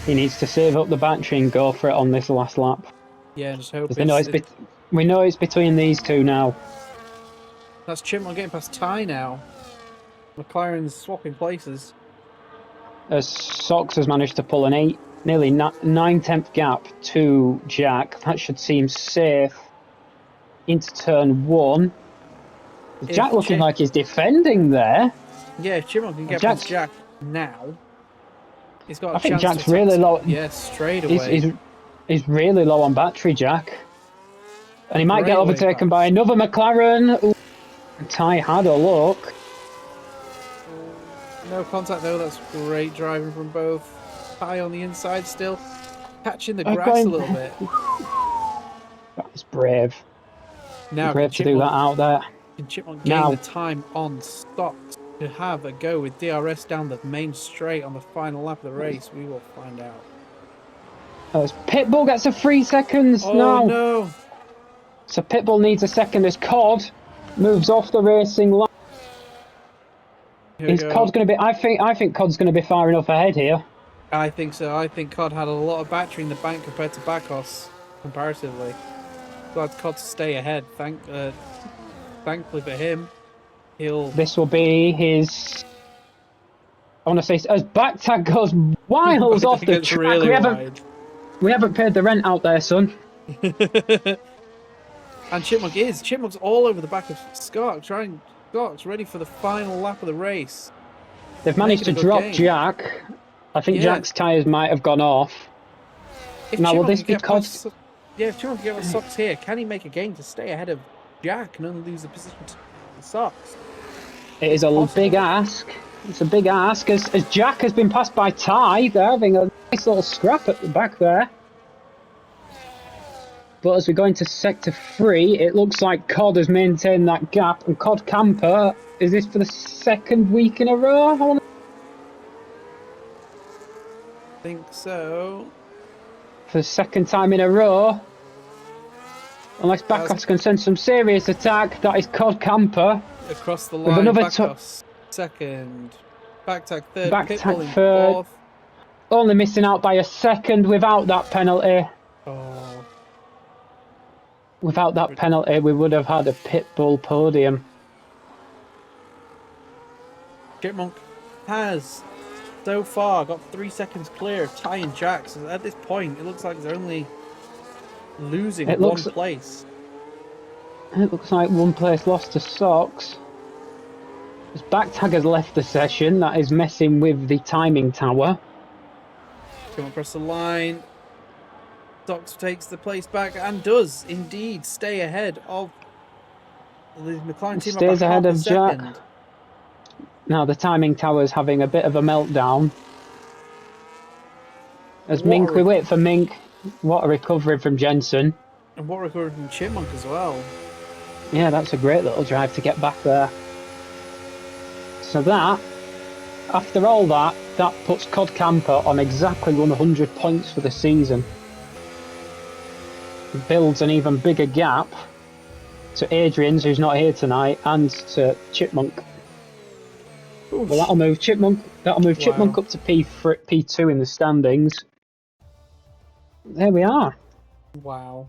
He needs to save up the battery and go for it on this last lap. Yeah, just hope we know it's between these two now. That's Chipmunk getting past Ty now. McLaren's swapping places. As Stocks has managed to pull an nearly 9/10 gap to Jack. That should seem safe. Into turn 1. Jack looking like he's defending there. Yeah, if Chipmunk can get past Jack now, he's got a chance. I think Jack's really low. Yeah, straight away. He's really low on battery, Jack. And he might get overtaken by another McLaren. Ooh. Ty had a look. No contact though, that's great driving from both. Ty on the inside still, catching the grass a little bit. That was brave. Now brave to do that out there. Can Chipmunk gain the time on Stocks? to have a go with DRS down the main straight on the final lap of the race? We will find out. As Pitbull gets a 3 seconds now. Oh no! So Pitbull needs a second as Cod moves off the racing line. Is Cod going to be? I think Cod's going to be far enough ahead here. I think so. I think Cod had a lot of battery in the bank compared to Bakos, comparatively. Glad Cod to stay ahead. Thankfully for him, This will be his. I want to say as back tag goes miles off the track. Really we haven't paid the rent out there, son. And Chipmunk's all over the back of Scott, Scott's ready for the final lap of the race. They've managed to drop Jack. I think Jack's tyres might have gone off. Now, will this be because... if Chipmunk can get the socks here, can he make a gain to stay ahead of Jack and only lose the position to the socks? It is a big ask. It's a big ask as Jack has been passed by Ty. They're having a nice little scrap at the back there. But as we go into Sector 3, it looks like Cod has maintained that gap. And Cod Camper, is this for the second week in a row? I think so. For the second time in a row. Unless Bakos can send some serious attack, that is Cod Camper. Across the line, Bakos second. Back tag third, Pitbull third. Fourth. Only missing out by a second without that penalty. Oh. Without that penalty, we would have had a Pitbull podium. Chipmunk has so far got 3 seconds clear of Ty and Jack. So at this point, it looks like they're only losing one place. It looks like one place lost to Socks. As Backtag has left the session, that is messing with the timing tower. Come across the line. Socks takes the place back and does indeed stay ahead of the McLaren team. Stays ahead of Jack. Now the timing tower is having a bit of a meltdown. As Mink, we wait for Mink. What a recovery from Jenson. And what a recovery from Chipmunk as well. Yeah, that's a great little drive to get back there. So that, after all that, that puts Cod Camper on exactly 100 points for the season. It builds an even bigger gap to Adrian's, who's not here tonight, and to Chipmunk. Oof. Well, that'll move Chipmunk. Chipmunk up to P2 in the standings. There we are. Wow.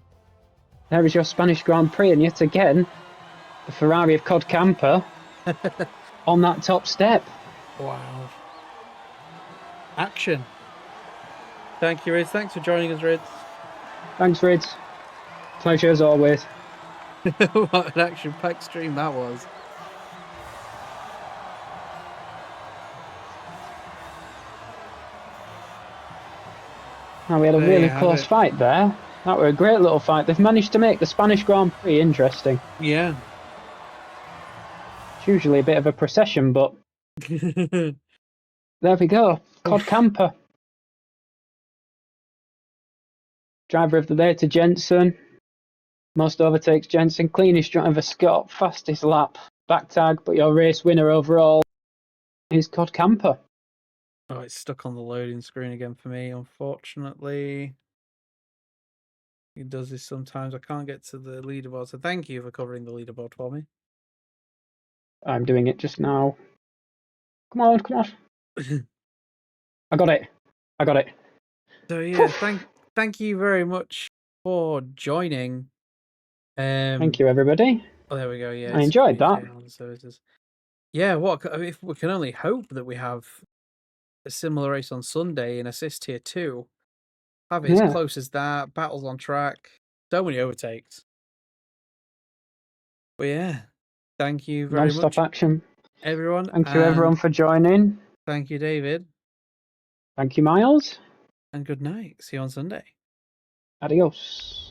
There is your Spanish Grand Prix, and yet again, the Ferrari of Cod Camper on that top step. Wow. Action. Thank you, Rids. Thanks for joining us, Rids. Thanks, Rids. Pleasure as always. What an action-packed stream that was. Now we had a really close fight there. That were a great little fight. They've managed to make the Spanish Grand Prix interesting. Yeah. It's usually a bit of a procession, but there we go. Cod Camper. Driver of the day to Jenson. Most overtakes Jenson. Cleanest driver Scott. Fastest lap. Back tag, but your race winner overall is Cod Camper. Oh, it's stuck on the loading screen again for me, unfortunately. It does this sometimes. I can't get to the leaderboard, so thank you for covering the leaderboard for me. I'm doing it just now. Come on, come on. I got it. So yeah, thank you very much for joining. Thank you, everybody. Oh, there we go. Yeah, I enjoyed that. Yeah, if we can only hope that we have a similar race on Sunday in Assist Tier 2. Have it as close as that. Battles on track. So many overtakes. But yeah, thank you very much. Non-stop action. Everyone. Thank you, everyone, for joining. Thank you, David. Thank you, Miles. And good night. See you on Sunday. Adios.